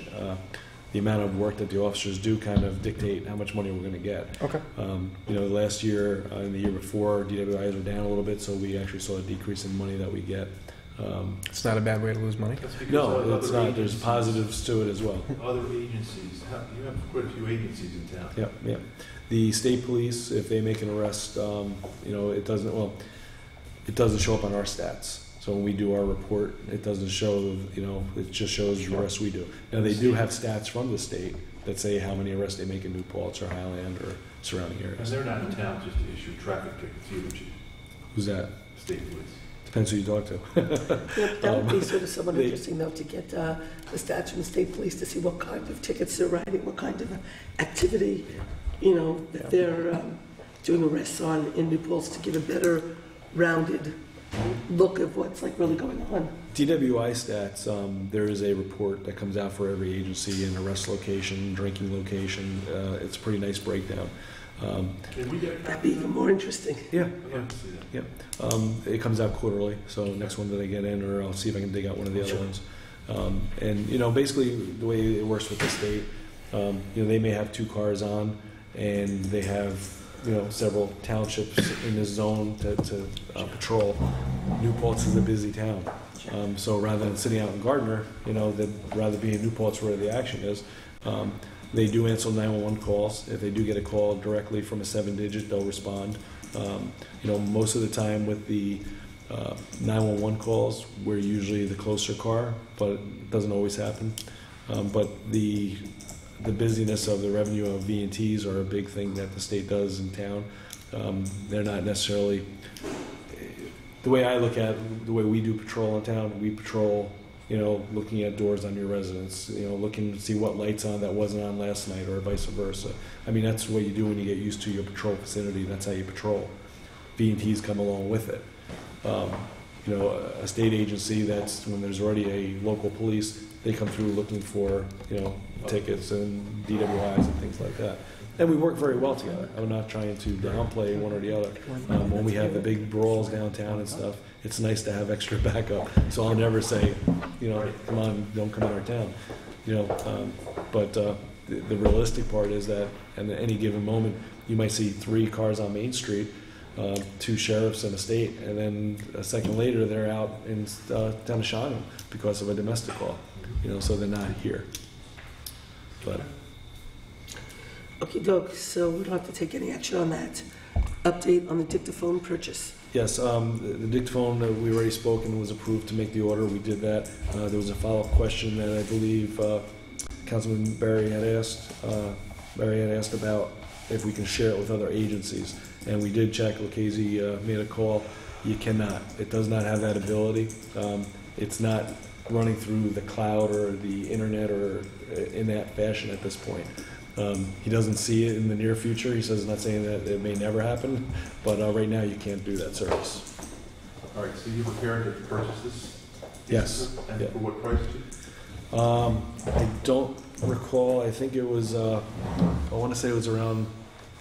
the amount of work that the officers do kind of dictate how much money we're going to get. Okay. Last year and the year before, DWIs were down a little bit, so we actually saw a decrease in money that we get. It's not a bad way to lose money. That's because No, other it's not. There's agencies- positives to it as well. Other agencies, you have quite a few agencies in town. Yep, yep. The state police, if they make an arrest, it doesn't show up on our stats. So when we do our report, it doesn't show, it just shows the arrests we do. Now, they do have stats from the state that say how many arrests they make in New Paltz or Highland or surrounding And areas. they're not in town just to issue traffic tickets either, Chief. Who's that? State police. Depends who you talk to. Yep, that would be sort of somewhat they- interesting, though, to get the stats from the state police to see what kind of tickets they're writing, what kind of activity, that they're doing arrests on in New Paltz, to get a better rounded look of what's like really going on. DWI stats, there is a report that comes out for every agency, an arrest location, drinking location. It's a pretty nice breakdown. Can we get a That'd be even more interesting. Yeah, I'd like to see that. It comes out quarterly, so next one that I get in, or I'll see if I can dig out one of the other ones. Basically the way it works with the state, they may have 2 cars on, and they have several townships in this zone to patrol. New Paltz is a busy town, so rather than sitting out in Gardner, they'd rather be in New Paltz where the action is. They do answer 911 calls. If they do get a call directly from a 7-digit, they'll respond. Most of the time with the 911 calls, we're usually the closer car, but it doesn't always happen. But the busyness of the revenue of V&Ts are a big thing that the state does in town. They're not necessarily, the way I look at it, the way we do patrol in town, we patrol, looking at doors on your residence, looking to see what light's on that wasn't on last night, or vice versa. I mean, that's what you do when you get used to your patrol vicinity. That's how you patrol. V&Ts come along with it. A state agency, that's when there's already a local police, they come through looking for, tickets and DWIs and things like that. And we work very well together. I'm not trying to downplay one or the other. When we have the big brawls downtown and stuff, it's nice to have extra backup. So I'll never say, come on, don't come in our town. But the realistic part is that at any given moment, you might see 3 cars on Main Street, 2 sheriffs and a state, and then a second later they're out in down to Shawano because of a domestic call. So they're not here. But Okie doke, so we don't have to take any action on that. Update on the dictaphone purchase. yes, the dictaphone, we already spoke and was approved to make the order. We did that. There was a follow-up question that I believe Councilman Barry had asked. Barry had asked about if we can share it with other agencies, and we did check. Lucchese made a call. You cannot. It does not have that ability. It's not running through the cloud or the internet or in that fashion at this point. He doesn't see it in the near future. He says, not saying that it may never happen, but right now you can't do that service. All right, so you're prepared to purchase this? Yes. And Yeah. for what price, Chief? I don't recall. I think it was, I want to say it was around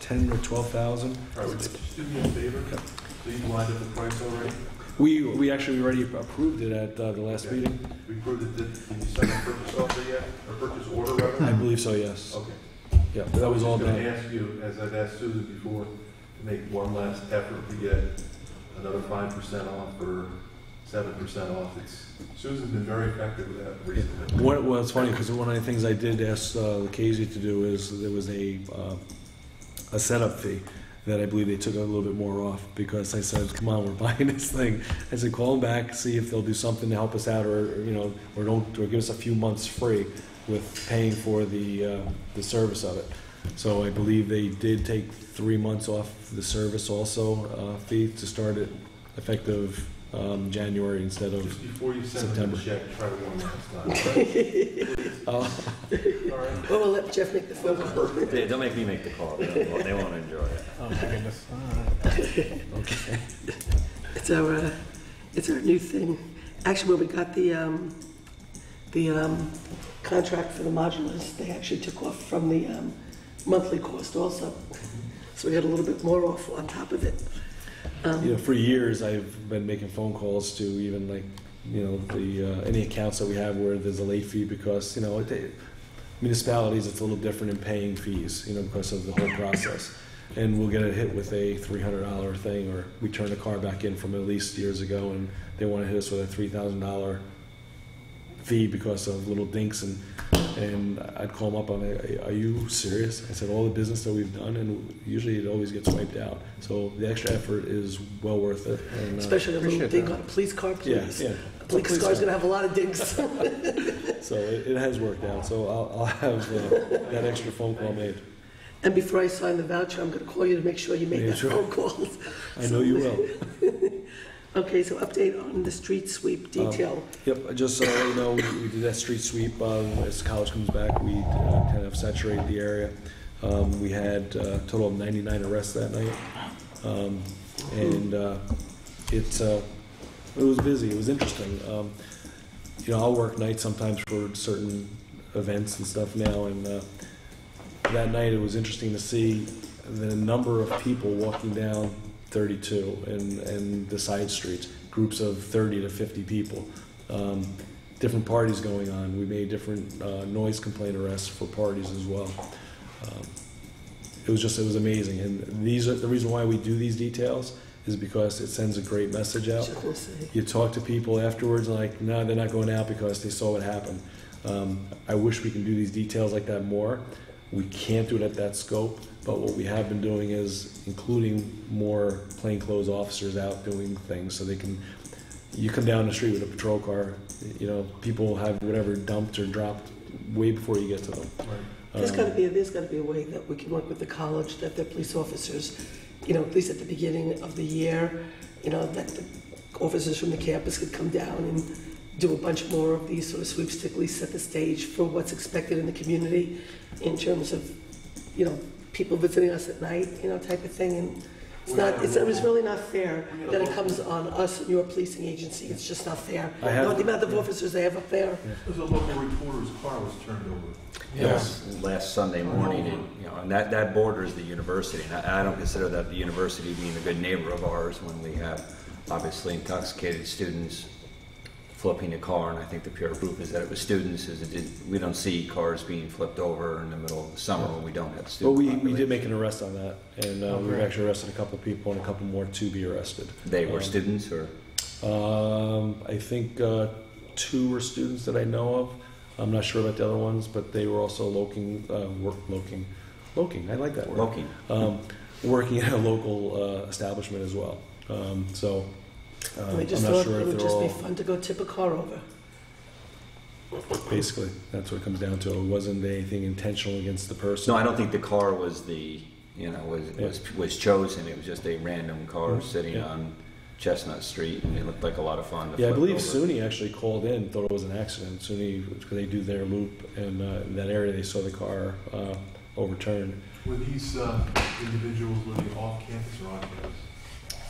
10 or 12,000. All right, would you just do me a favor? Yep. So you lined up the price already? We actually already approved it at the last Okay. meeting. We proved it, did you sign a purchase offer yet, or purchase order rather? I believe so, yes. Okay. Yeah, that was all I was just done. going to ask you, as I've asked Susan before, to make one last effort to get another 5% off or 7% off. Susan's been very effective with that recently. Well, it's funny because one of the things I did ask Lucchese to do is there was a setup fee that I believe they took a little bit more off because I said, come on, we're buying this thing. I said, call them back, see if they'll do something to help us out or give us a few months free with paying for the service of it. So I believe they did take 3 months off the service also, fee to start it effective January instead of Just before you send September. them the check, try one last time. All right? Well, we'll let Jeff make the phone call. Don't make me make the call. They won't enjoy it. Oh my goodness. Okay. It's our new thing. Actually, when we got the contract for the modulars, they actually took off from the monthly cost also. So we got a little bit more off on top of it. For years, I've been making phone calls to even like, the any accounts that we have where there's a late fee because, municipalities, it's a little different in paying fees, because of the whole process. And we'll get a hit with a $300 thing, or we turn the car back in from at least years ago and they want to hit us with a $3,000 fee because of little dinks, and I'd call them up, I'm like, are you serious? I said, all the business that we've done, and usually it always gets wiped out. So the extra effort is well worth it. And, especially a little ding on a police car, please. Yeah. A police car's gonna have a lot of dings. So it has worked out. So I'll have that extra phone call made. And before I sign the voucher, I'm gonna call you to make sure you make that phone call. I know you will. Okay, so update on the street sweep detail. Yep, just so you know, we did that street sweep. As college comes back, we kind of saturated the area. We had a total of 99 arrests that night. And it was busy. It was interesting. I'll work nights sometimes for certain events and stuff now, and that night it was interesting to see the number of people walking down 32 and the side streets, groups of 30 to 50 people. Different parties going on. We made different noise complaint arrests for parties as well. It was amazing. And the reason why we do these details is because it sends a great message out. You talk to people afterwards, like, no, they're not going out because they saw what happened. I wish we can do these details like that more. We can't do it at that scope, but what we have been doing is including more plainclothes officers out doing things so they can. You come down the street with a patrol car, people have whatever dumped or dropped way before you get to them. Right. There's got to be a way that we can work with the college, that their police officers, at least at the beginning of the year, that the officers from the campus could come down and do a bunch more of these sort of sweeps, to at least set the stage for what's expected in the community in terms of, people visiting us at night, type of thing. And it was really not fair that it comes on us and your policing agency. It's just not fair. The amount of officers they have up there. There's a local reporter's car was turned over. Yes, last Sunday morning, and that borders the university. And I don't consider that the university being a good neighbor of ours when we have obviously intoxicated students flipping a car, and I think the pure proof is that it was students. We don't see cars being flipped over in the middle of the summer when we don't have students. Well, we did make an arrest on that, and we actually arrested a couple of people and a couple more to be arrested. They were students, or? I think 2 were students that I know of. I'm not sure about the other ones, but they were also loking. I like that word. Loking. Working at a local establishment as well. We just I'm not thought sure it if would they're just be all. fun to go tip a car over. Basically, that's what it comes down to. It wasn't anything intentional against the person. No, I don't think the car was was chosen. It was just a random car sitting on Chestnut Street, and it looked like a lot of fun. I believe SUNY actually called in, thought it was an accident. SUNY, because they do their loop, and in that area they saw the car overturned. Were these individuals living off campus or on campus?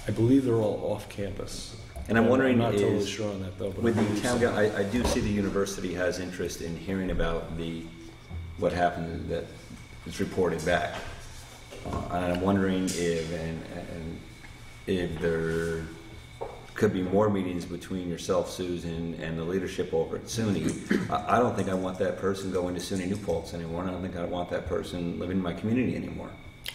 I believe they're all off campus. And I'm wondering, I'm not totally sure on that though. But with the town, I do see the university has interest in hearing about what happened that is reported back, and I'm wondering if there could be more meetings between yourself, Susan, and the leadership over at SUNY. I don't think I want that person going to SUNY New Paltz anymore, and I don't think I want that person living in my community anymore.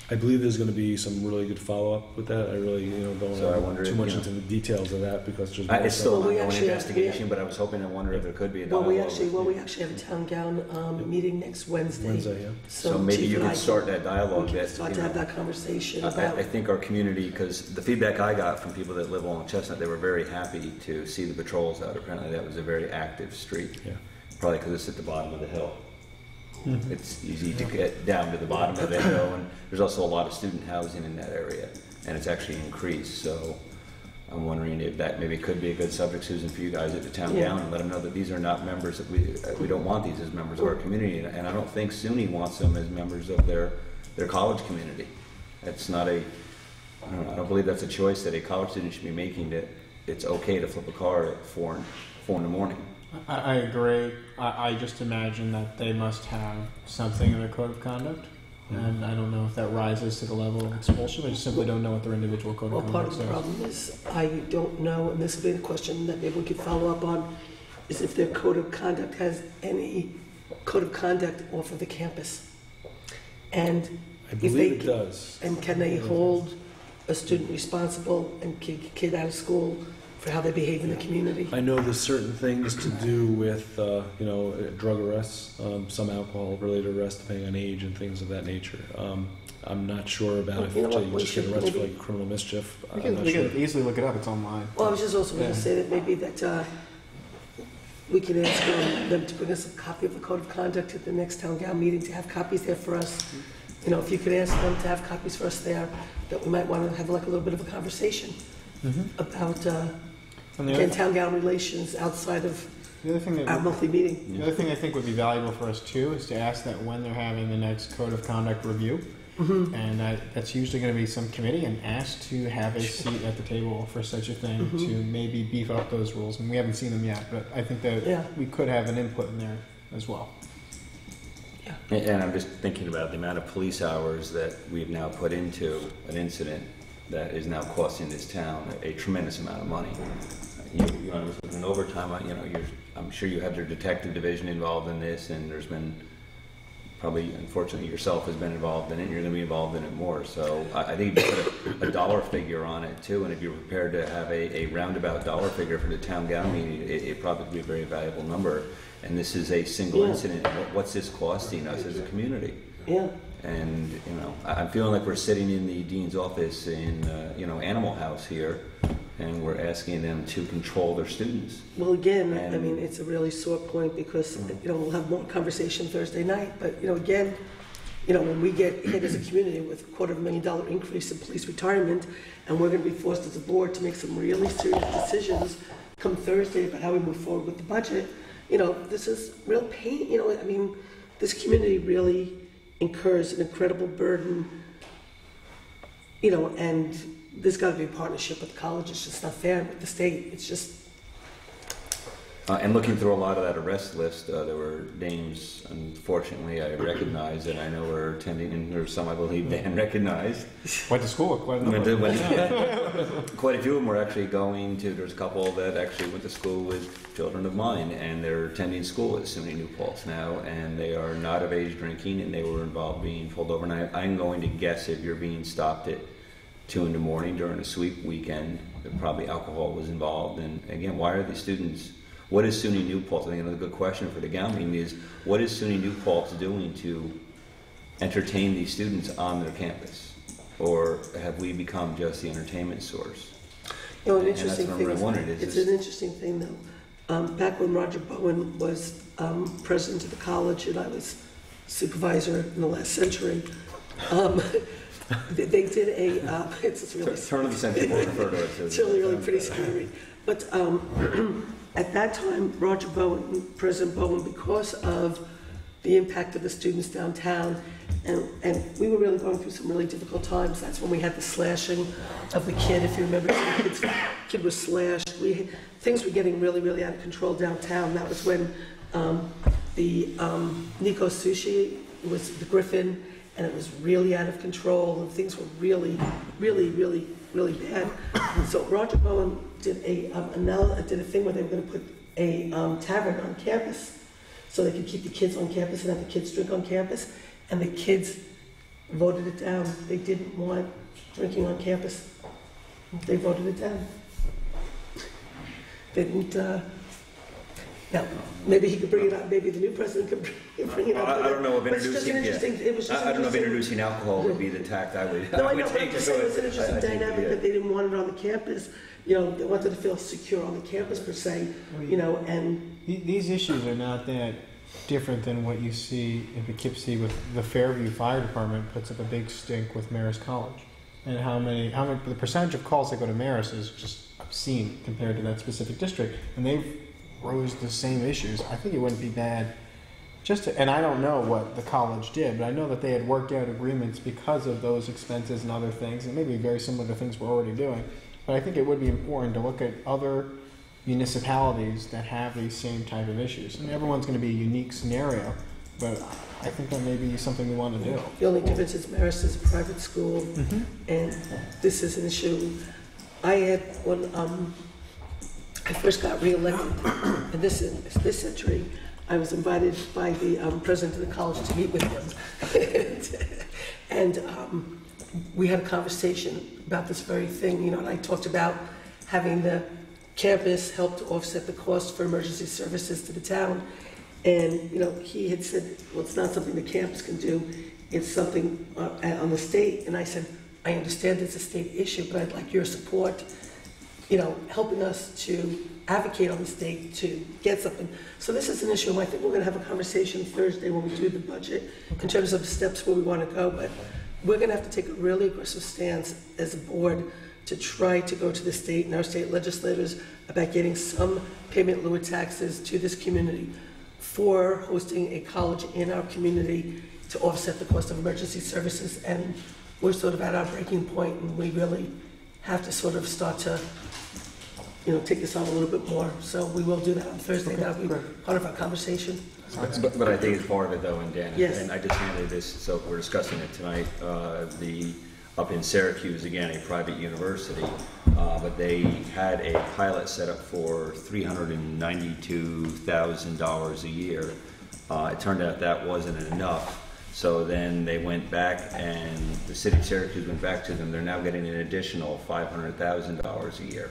I believe there's going to be some really good follow-up with that. I really, don't want too much into the details of that because there's it's still an Well, we ongoing actually investigation, but I was hoping, I wonder if there could be a Well, dialogue. we actually have a town gown meeting next Wednesday. Wednesday, yeah. So maybe Chief you and I could start that dialogue. We can start to have that conversation about. I think our community, because the feedback I got from people that live along Chestnut, they were very happy to see the patrols out. Apparently that was a very active street. Yeah. Probably because it's at the bottom of the hill. Mm-hmm. It's easy to get down to the bottom of the hill, and there's also a lot of student housing in that area, and it's actually increased. So I'm wondering if that maybe could be a good subject, Susan, for you guys at the town gown, and let them know that these are not members that we don't want these as members of our community, and I don't think SUNY wants them as members of their college community. It's not a I don't believe that's a choice that a college student should be making, that it's okay to flip a car at 4 in the morning. I agree. I just imagine that they must have something in their code of conduct, and I don't know if that rises to the level of expulsion. I just simply don't know what their individual code of Part conduct of the says. problem is, I don't know, and this will be a question that maybe we could follow up on, is if their code of conduct has any code of conduct off of the campus. And I if believe they, it does. and can they hold a student responsible and kick a kid out of school for how they behave in the community? I know there's certain things to do with, drug arrests, some alcohol-related arrests, depending on age and things of that nature. I'm not sure about if You know what, you we just get should arrested for maybe- like criminal mischief. We I'm not can sure. easily look it up. It's online. Well, I was just also going Yeah. to say that maybe that we can ask them to bring us a copy of the code of conduct at the next town gal meeting, to have copies there for us. You know, if you could ask them to have copies for us there, that we might want to have like a little bit of a conversation about, And the again, other, town gal relations outside of the other thing our that monthly meeting. the other thing I think would be valuable for us too is to ask that when they're having the next code of conduct review, and that's usually going to be some committee, and ask to have a seat at the table for such a thing to maybe beef up those rules. And we haven't seen them yet, but I think that Yeah. we could have an input in there as well. And I'm just thinking about the amount of police hours that we've now put into an incident that is now costing this town a tremendous amount of money. You know, with an overtime, I'm sure you have your detective division involved in this, and there's been probably, unfortunately, yourself has been involved in it, and you're going to be involved in it more. So I think you put a dollar figure on it too, and if you're prepared to have a roundabout dollar figure for the town gal meeting, it probably would be a very valuable number. And this is a single incident. What's this costing us as a community? Yeah. And, I'm feeling like we're sitting in the dean's office in, Animal House here, and we're asking them to control their students. Well, again, I And- mean, it's a really sore point because, we'll have more conversation Thursday night, but, again, when we get hit as a community with a $250,000 increase in police retirement, and we're gonna be forced as a board to make some really serious decisions come Thursday about how we move forward with the budget, this is real pain, I mean, this community really incurs an incredible burden, and there's gotta be a partnership with the college. It's just not fair with the state. It's just, And looking through a lot of that arrest list, there were names, unfortunately, I recognized, and I know were attending, and there's some I believe Dan recognized. Went to school. Quite a number. Quite a few of them were actually going to, there's a couple that actually went to school with children of mine, and they're attending school at SUNY New Paltz now, and they are not of age drinking, and they were involved being pulled over. And I'm going to guess if you're being stopped at 2 in the morning during a sweep weekend, that probably alcohol was involved. And again, why are these students... What is SUNY New Paltz? I think another good question for the gal meeting is, what is SUNY New Paltz doing to entertain these students on their campus? Or have we become just the entertainment source? an And interesting that's thing what I is, wondered, it's is an interesting thing though. Back when Roger Bowen was president of the college and I was supervisor in the last century, they did a, it's really Turn of the century, we'll refer to it as. It's really pretty scary. But at that time, Roger Bowen, President Bowen, because of the impact of the students downtown, and we were really going through some really difficult times. That's when we had the slashing of the kid. If you remember, the kid was slashed. Things were getting really, really out of control downtown. That was when the Nico Sushi was the Griffin, and it was really out of control, and things were really, really, really, really bad. So Roger Bowen did a thing where they were going to put a tavern on campus, so they could keep the kids on campus and have the kids drink on campus. And the kids voted it down. They didn't want drinking on campus. They voted it down. They didn't. Now, maybe he could bring it up. Maybe the new president could bring it up. I don't know if But it's just an introducing, interesting. It was just I don't know if interesting. introducing alcohol would be the tact I would. No, I would know, but I'm take. just saying it was an I interesting think, dynamic yeah. that they didn't want it on the campus. They wanted to feel secure on the campus per se. And These issues are not that different than what you see in Poughkeepsie with the Fairview Fire Department puts up a big stink with Marist College. And how many, the percentage of calls that go to Marist is just obscene compared to that specific district. And they've raised the same issues. I think it wouldn't be bad And I don't know what the college did, but I know that they had worked out agreements because of those expenses and other things, and maybe very similar to things we're already doing. But I think it would be important to look at other municipalities that have these same type of issues. And everyone's going to be a unique scenario, but I think that may be something we want to do. The only difference is Marist is a private school, and this is an issue. I had, when I first got reelected in this century, I was invited by the president of the college to meet with him. and we had a conversation about this very thing, and I talked about having the campus help to offset the cost for emergency services to the town. And, he had said, well, it's not something the campus can do, it's something on the state. And I said, I understand it's a state issue, but I'd like your support, helping us to advocate on the state to get something. So this is an issue, and I think we're going to have a conversation Thursday when we do the budget in terms of steps where we want to go. But we're going to have to take a really aggressive stance as a board to try to go to the state and our state legislators about getting some payment in lieu of taxes to this community for hosting a college in our community to offset the cost of emergency services. And we're sort of at our breaking point, and we really have to sort of start to take this on a little bit more. So we will do that on Thursday. That'll be part of our conversation. But I think it's part of it, though, and Dan, Yes. and I just handed this, so we're discussing it tonight, up in Syracuse, again, a private university, but they had a pilot set up for $392,000 a year. It turned out that wasn't enough, so then they went back, and the city of Syracuse went back to them. They're now getting an additional $500,000 a year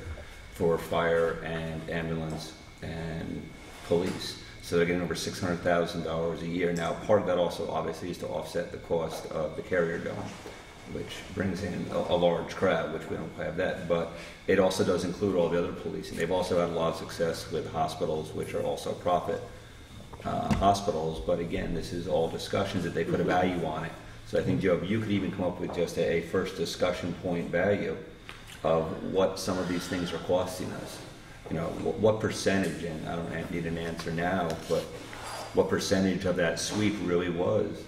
for fire and ambulance and police. So they're getting over $600,000 a year. Now, part of that also obviously is to offset the cost of the Carrier Dome, which brings in a large crowd, which we don't have that. But it also does include all the other policing. They've also had a lot of success with hospitals, which are also profit hospitals. But again, this is all discussions that they put a value on it. So I think, Joe, you could even come up with just a first discussion point value of what some of these things are costing us. What percentage, and I don't need an answer now, but what percentage of that sweep really was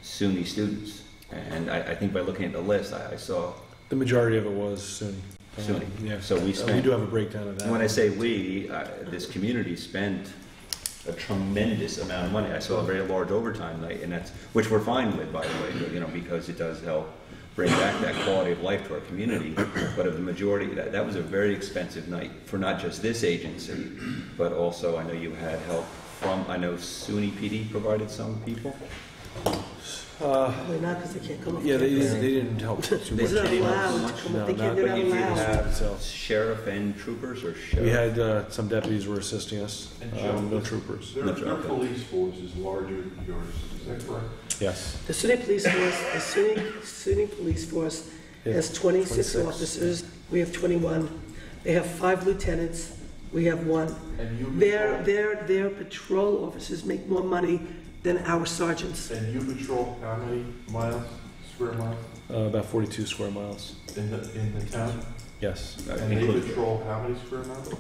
SUNY students? And I think by looking at the list, I saw The majority of it was SUNY. SUNY. Yeah. So we spent. We do have a breakdown of that. When I say we, this community spent a tremendous amount of money. I saw a very large overtime night, and which we're fine with, by the way, because it does help bring back that quality of life to our community. But of the majority, that was a very expensive night for not just this agency, but also I know you had help from, I know SUNY PD provided some people. Probably not, because they can't come up. Yeah, they didn't help too much. They're not allowed to come up. They're not But you did allowed. have So- sheriff and troopers, or sheriff? We had some deputies were assisting us, And Joe, no troopers. Their Okay. police force is larger than yours, is that correct? Yes. The SUNY police force, SUNY police force has 26 officers. We have 21. They have 5 lieutenants. We have 1. And you Their patrol officers make more money than our sergeants. And you patrol how many square miles, About 42 square miles. in the town? Yes. And they patrol how many square miles?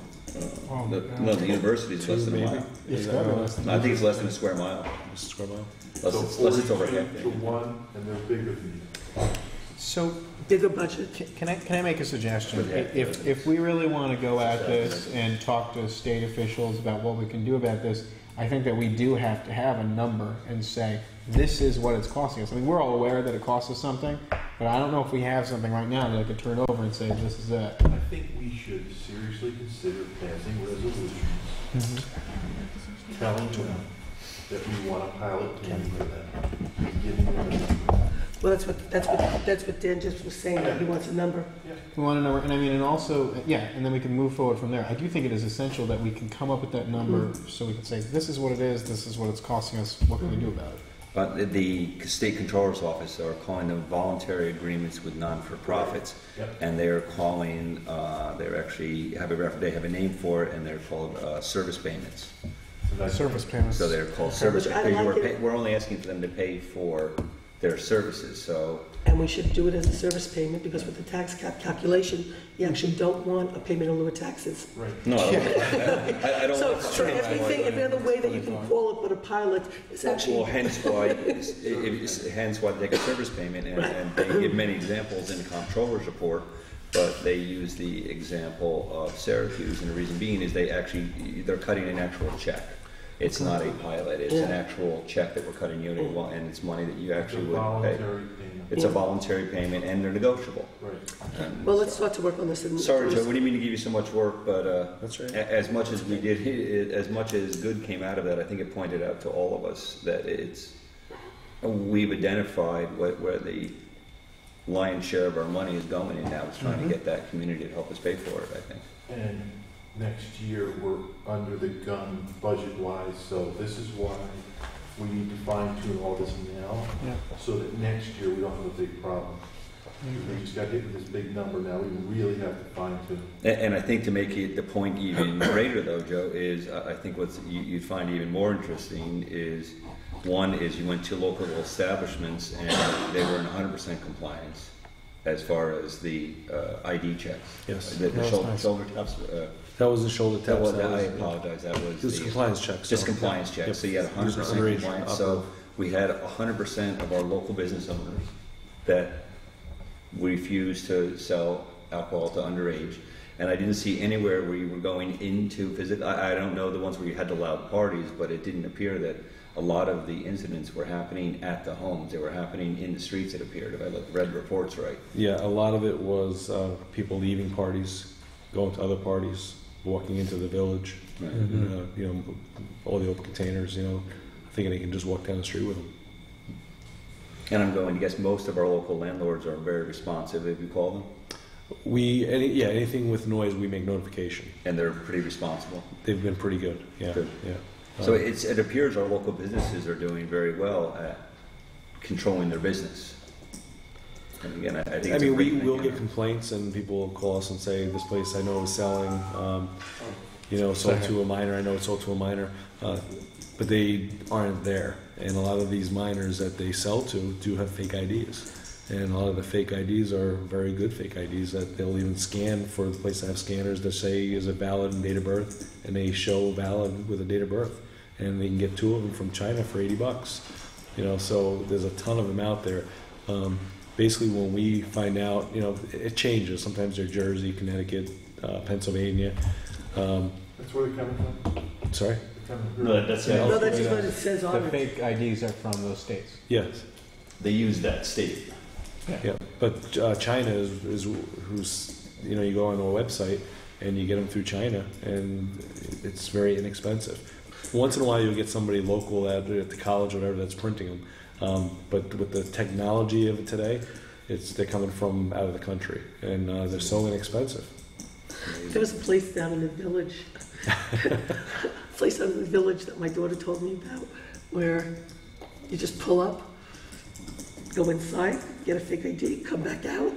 No, the university is less than a maybe. mile. It's gotta be less than I think it's less than a square mile. Square mile. Unless it's over half. To 1, and they're bigger than you. So Bigger budget. can I make a suggestion? With that, If we really want to go at this and talk to state officials about what we can do about this, I think that we do have to have a number and say, this is what it's costing us. I mean, we're all aware that it costs us something, but I don't know if we have something right now that I could turn over and say, this is it. I think we should seriously consider passing resolutions telling them that we want a pilot team for them, giving them a number. Well, that's what Dan just was saying, that he wants a number. We want a number, and and also, and then we can move forward from there. I do think it is essential that we can come up with that number so we can say, this is what it is, this is what it's costing us, what can we do about it? But the state controller's office are calling them voluntary agreements with non-for-profits, Yep. and they're calling, they have a name for it, and they're called service payments. So that's- Service payments. So they're called service. Which I Because like it. we're only asking for them to pay for their services. So And we should do it as a service payment, because with the tax cap calculation, you actually don't want a payment in lieu of taxes. Right. no, I don't So want for everything, every other way that you can call it but a pilot is actually. Well, hence why they take a service payment, and they give many examples in the comptroller's report, but they use the example of Syracuse, and the reason being is they're cutting an actual check. It's not a pilot, it's an actual check that we're cutting you, and it's money that you actually would pay. Voluntary payment. It's a voluntary payment, and they're negotiable. Right. And Well, let's start to work on this. sorry, Joe, we didn't mean to give you so much work, but That's right. as much as we did, as much as good came out of that, I think it pointed out to all of us that we've identified where the lion's share of our money is going, and now it's trying to get that community to help us pay for it, I think. And next year, we're under the gun budget-wise, so this is why we need to fine-tune all this now, Yeah. so that next year we don't have a big problem. We just got hit with this big number now, we really have to fine-tune. And I think to make the point even greater, though, Joe, is I think what you'd find even more interesting is, one is you went to local establishments and they were in 100% compliance as far as the ID checks. Yes. The That's nice. shoulder taps. That was the shoulder That taps. was, that I was- apologize, that was. Just the- compliance checks. Just so- compliance checks, Yep. so you had It was 100% underage compliance. alcohol. So we had 100% of our local business owners that refused to sell alcohol to underage. And I didn't see anywhere where you were going into physical, I don't know the ones where you had the loud parties, but it didn't appear that a lot of the incidents were happening at the homes. They were happening in the streets, it appeared, if I read reports right. Yeah, a lot of it was people leaving parties, going to other parties, walking into the village, Right. and, you know, all the open containers, you know, thinking they can just walk down the street with them. And I'm going to guess most of our local landlords are very responsive, if you call them, Anything with noise, we make notification. and they're pretty responsible. They've been pretty good. Yeah, Good. yeah. So it appears our local businesses are doing very well at controlling their business. And again, I think I it's mean, a great we thing, will you get know. complaints, and people will call us and say, "This place I know is selling, sold to a minor. I know it's sold to a minor, but they aren't there." And a lot of these minors that they sell to do have fake IDs, and a lot of the fake IDs are very good fake IDs that they'll even scan for the place that have scanners that say is it valid and date of birth, and they show valid with a date of birth, and they can get 2 of them from China for $80. You know, so there's a ton of them out there. Basically, when we find out, you know, it changes. Sometimes they're Jersey, Connecticut, Pennsylvania. That's where they're coming from? Sorry? They're coming from- No, that's No, that's just what it says on The it. fake IDs are from those states. Yes. They use that state. Yeah. But China is who's, you know, you go on a website and you get them through China, and it's very inexpensive. Once in a while, you'll get somebody local at the college or whatever that's printing them. But with the technology of it today, they're coming from out of the country, and they're so inexpensive. There was a place down in the village, that my daughter told me about, where you just pull up, go inside, get a fake ID, come back out.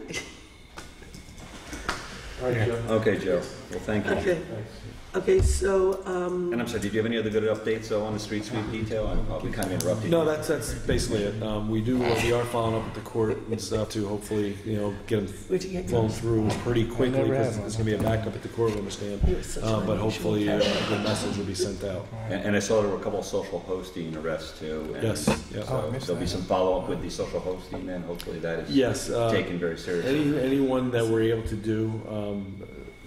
All right, Joe. Okay, Joe. Well, thank you. Okay, Thanks. okay, so, And I'm sorry, did you have any other good updates though on the street sweep detail? I'll be kind of interrupting. No, you. that's basically it. We are following up with the court and stuff to hopefully, you know, get them where'd you get flown yours? through pretty quickly, never had because one. there's going to be a backup at the court, we understand. You're such an But unusual hopefully, cat. the message will be sent out. And I saw there were a couple of social hosting arrests too. And Yes, yeah. Oh, I So missed there'll be that. some follow-up with the social hosting, and hopefully that is Yes. taken very seriously. Anyone that we're able to do,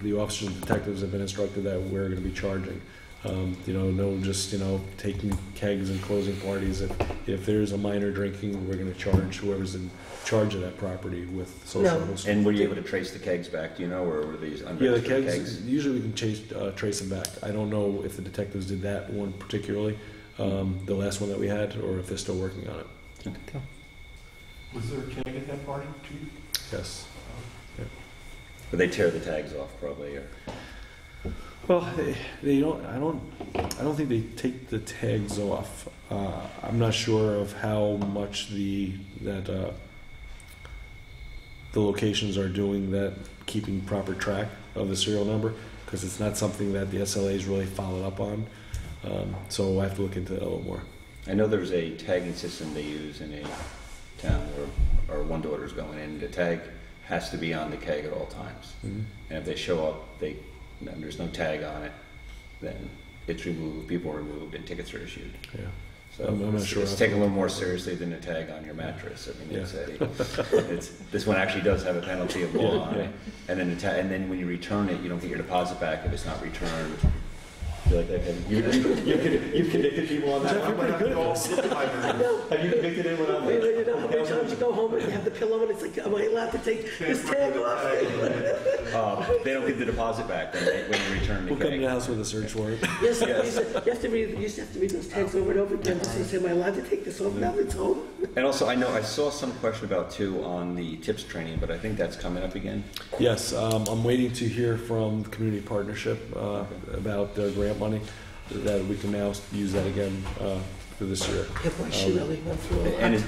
the officers and detectives have been instructed that we're going to be charging. No just, taking kegs and closing parties. If there's a minor drinking, we're going to charge whoever's in charge of that property with social No. hosting. And were you able to trace the kegs back, do you know, or were these Yeah, the unregistered kegs, usually we can trace them back. I don't know if the detectives did that one particularly, the last one that we had, or if they're still working on it. Was there a keg at that party, Chief? Yes. But they tear the tags off probably, or... Well, they don't. I don't think they take the tags off. I'm not sure of how much the locations are doing that, keeping proper track of the serial number, because it's not something that the SLA's really followed up on. So I have to look into that a little more. I know there's a tagging system they use in a town where our one daughter's going in. The tag has to be on the keg at all times. Mhm. And if they show up, and there's no tag on it, then it's removed, people are removed, and tickets are issued. Yeah. So I'm not sure it's how taken a to- little more seriously than a tag on your mattress. I mean, Yeah. this one actually does have a penalty of law on Yeah. it. And then and then when you return it, you don't get your deposit back if it's not returned. I feel like you've convicted people on that. I'm gonna have to go get my Have you convicted anyone on Wait, that? you know, how many times you go home and you have the pillow and it's like, am I allowed to take this tag off? They don't get the deposit back when you return the We'll come to keg. the house with a search warrant. Yes, Yes. you have to read those tags over and over again just to say, am I allowed to take this off now that it's home? And also, I know I saw some question about too on the tips training, but I think that's coming up again. Yes, I'm waiting to hear from the Community Partnership about their grant money, that we can now use that again for this year. Yeah, boy, she really went through a And lot is,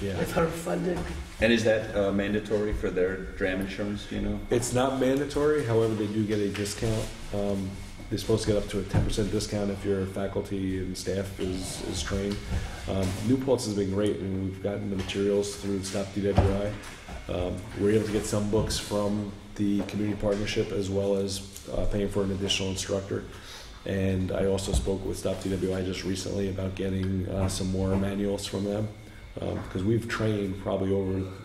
Yeah. with her funding. and is that mandatory for their dram insurance? Do you know? It's not mandatory, however, they do get a discount. They're supposed to get up to a 10% discount if your faculty and staff is trained. New Paltz has been great, and we've gotten the materials through Stop DWI. We're able to get some books from the Community Partnership as well as paying for an additional instructor. And I also spoke with Stop DWI just recently about getting some more manuals from them. Because we've trained probably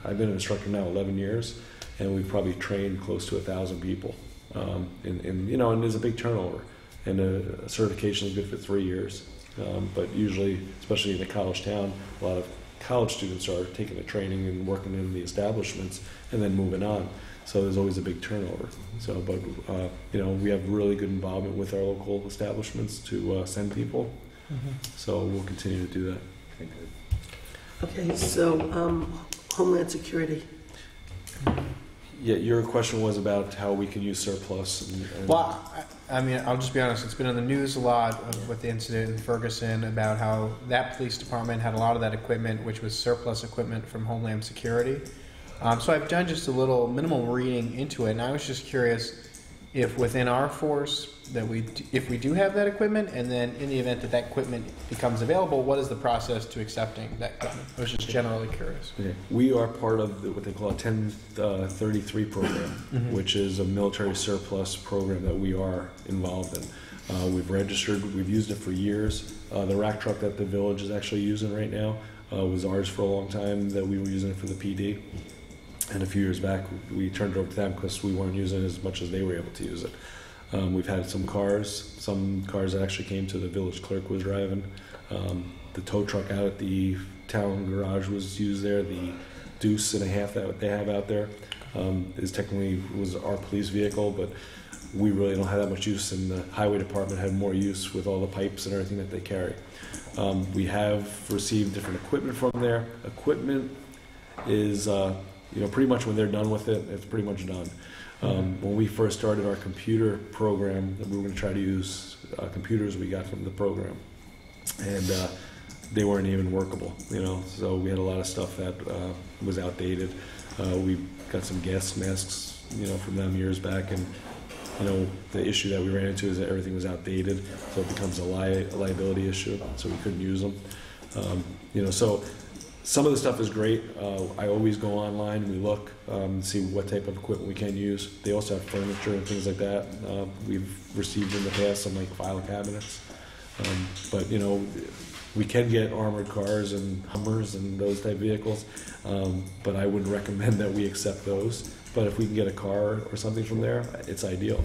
I've been an instructor now 11 years, and we've probably trained close to 1,000 people. And there's a big turnover, and a certification is good for 3 years. But usually, especially in a college town, a lot of college students are taking the training and working in the establishments and then moving on. So there's always a big turnover. But we have really good involvement with our local establishments to send people. So we'll continue to do that. Okay, so Homeland Security. Yeah, your question was about how we can use surplus. And Well, I mean, I'll just be honest. It's been in the news a lot with the incident in Ferguson about how that police department had a lot of that equipment, which was surplus equipment from Homeland Security. So I've done just a little minimal reading into it, and I was just curious if within our force that if we do have that equipment, and then in the event that that equipment becomes available, what is the process to accepting that equipment? I was just generally curious. Okay. We are part of what they call a 1033 program, which is a military surplus program that we are involved in. We've registered, we've used it for years. The rack truck that the village is actually using right now was ours for a long time, that we were using it for the PD. And a few years back, we turned it over to them because we weren't using it as much as they were able to use it. We've had some cars that actually came to the village clerk was driving. The tow truck out at the town garage was used there. The Deuce and a half that they have out there was our police vehicle, but we really don't have that much use, and the highway department had more use with all the pipes and everything that they carry. We have received different equipment from there. Equipment is pretty much when they're done with it, it's pretty much done. When we first started our computer program, we were going to try to use computers we got from the program, and they weren't even workable. So we had a lot of stuff that was outdated. We got some gas masks, from them years back, and the issue that we ran into is that everything was outdated, so it becomes a liability issue. So we couldn't use them. So. Some of the stuff is great. I always go online and we look, see what type of equipment we can use. They also have furniture and things like that. We've received in the past some file cabinets. But we can get armored cars and Hummers and those type vehicles. But I wouldn't recommend that we accept those. But if we can get a car or something from there, it's ideal.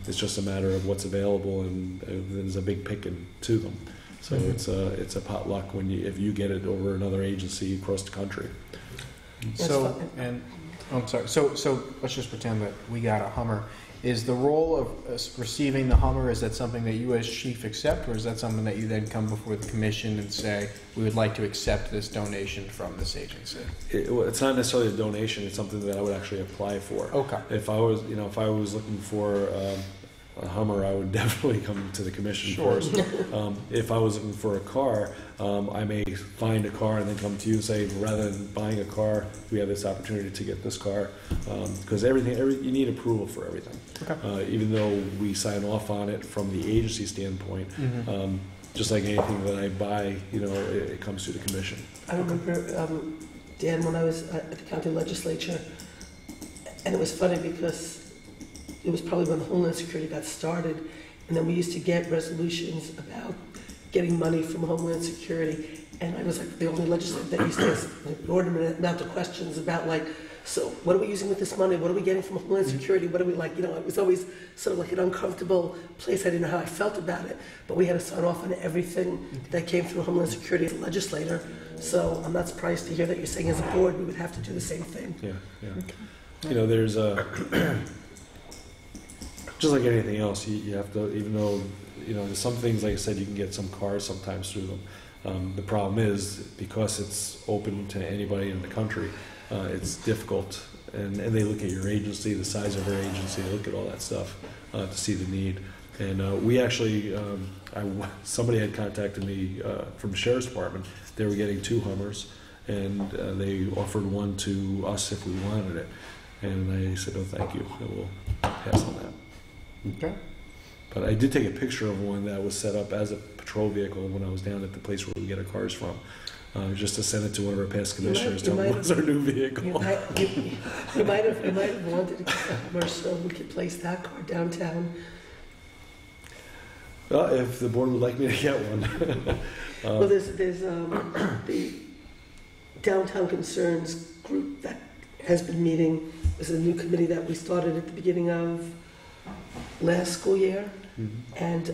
It's just a matter of what's available, and there's a big picking to them. So it's a potluck if you get it over another agency across the country. I'm sorry. So let's just pretend that we got a Hummer. Is the role of us receiving the Hummer, is that something that you as chief accept, or is that something that you then come before the commission and say, we would like to accept this donation from this agency? It's not necessarily a donation. It's something that I would actually apply for. Okay. If I was looking for a Hummer, I would definitely come to the commission first. If I was looking for a car, I may find a car and then come to you and say, rather than buying a car, we have this opportunity to get this car. Because you need approval for everything. Okay. Even though we sign off on it from the agency standpoint, just like anything that I buy, it comes through the commission. I remember, Dan, when I was at the county legislature, and it was funny because it was probably when the Homeland Security got started, and then we used to get resolutions about getting money from Homeland Security, and I was like the only legislator that used to ask an inordinate amount of questions about like, so what are we using with this money? What are we getting from Homeland Security? What are we like? It was always sort of like an uncomfortable place. I didn't know how I felt about it, but we had to sign off on everything that came through Homeland Security as a legislator. So I'm not surprised to hear that you're saying as a board we would have to do the same thing. Yeah. There's just like anything else, you have to, even though, there's some things, like I said, you can get some cars sometimes through them. The problem is, because it's open to anybody in the country, it's difficult. And they look at your agency, the size of our agency, they look at all that stuff to see the need. And we actually, somebody had contacted me from the Sheriff's Department. They were getting 2 Hummers, and they offered one to us if we wanted it. And I said, "Oh, thank you. And we'll pass on that." Okay. But I did take a picture of one that was set up as a patrol vehicle when I was down at the place where we get our cars from, just to send it to one of our past commissioners. Tell them it was our new vehicle. You might have wanted to get a Hummer so we could place that car downtown. Well, if the board would like me to get one. Well, there's the Downtown Concerns group that has been meeting. There's a new committee that we started at the beginning of last school year, and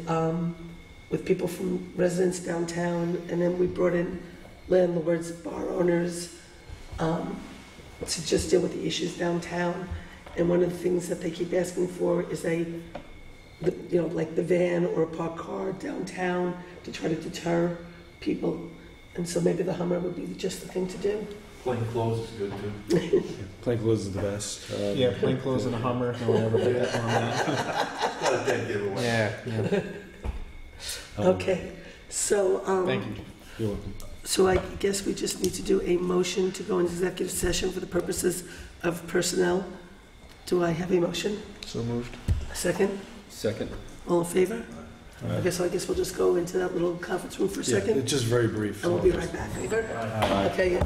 with people from residents downtown, and then we brought in landlords, bar owners, to just deal with the issues downtown. And one of the things that they keep asking for is like the van or a parked car downtown to try to deter people. And so maybe the Hummer would be just the thing to do. Plain clothes is good too. Plain clothes is the best. Yeah, plain clothes and a Hummer. No one ever picked up on that. It's not a dead giveaway. Yeah. Okay, so Thank you. You're welcome. so I guess we just need to do a motion to go into executive session for the purposes of personnel. Do I have a motion? So moved. A second? Second. All in favor? Aye. Okay, so I guess we'll just go into that little conference room for a Yeah, second, it's just very brief. and we'll be right back. Favor? Okay,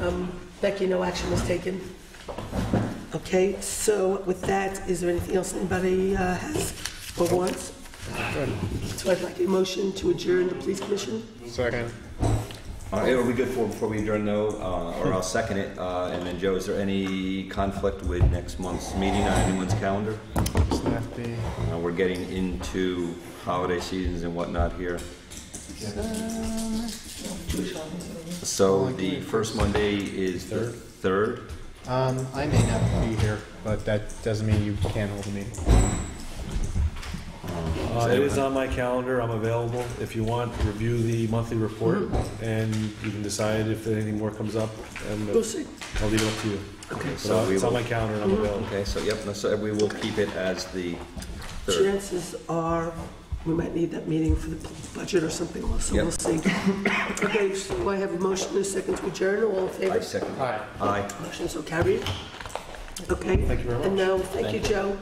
Becky, no action was taken. Okay, so with that, is there anything else anybody has or wants? So I'd like a motion to adjourn the police commission. Second. It'll be good before we adjourn though, or I'll second it. And then Joe, is there any conflict with next month's meeting on anyone's calendar? Doesn't have to be. We're getting into holiday seasons and whatnot here. So the first Monday is the 3rd. I may not be here, but that doesn't mean you can't hold a meeting. It is on my calendar. I'm available. If you want, review the monthly report, and you can decide if anything more comes up, and We'll see. I'll leave it up to you. Okay, But so we it's on will, my calendar, and I'm available. okay, so yep, so we will keep it as the 3rd. Chances are, we might need that meeting for the budget or something, so Yep. we'll see. Okay, so I have a motion and a second to adjourn, all in I favor? second. Aye. Aye. Motion so carried. Okay. Thank you very much. And now, thank you, Joe.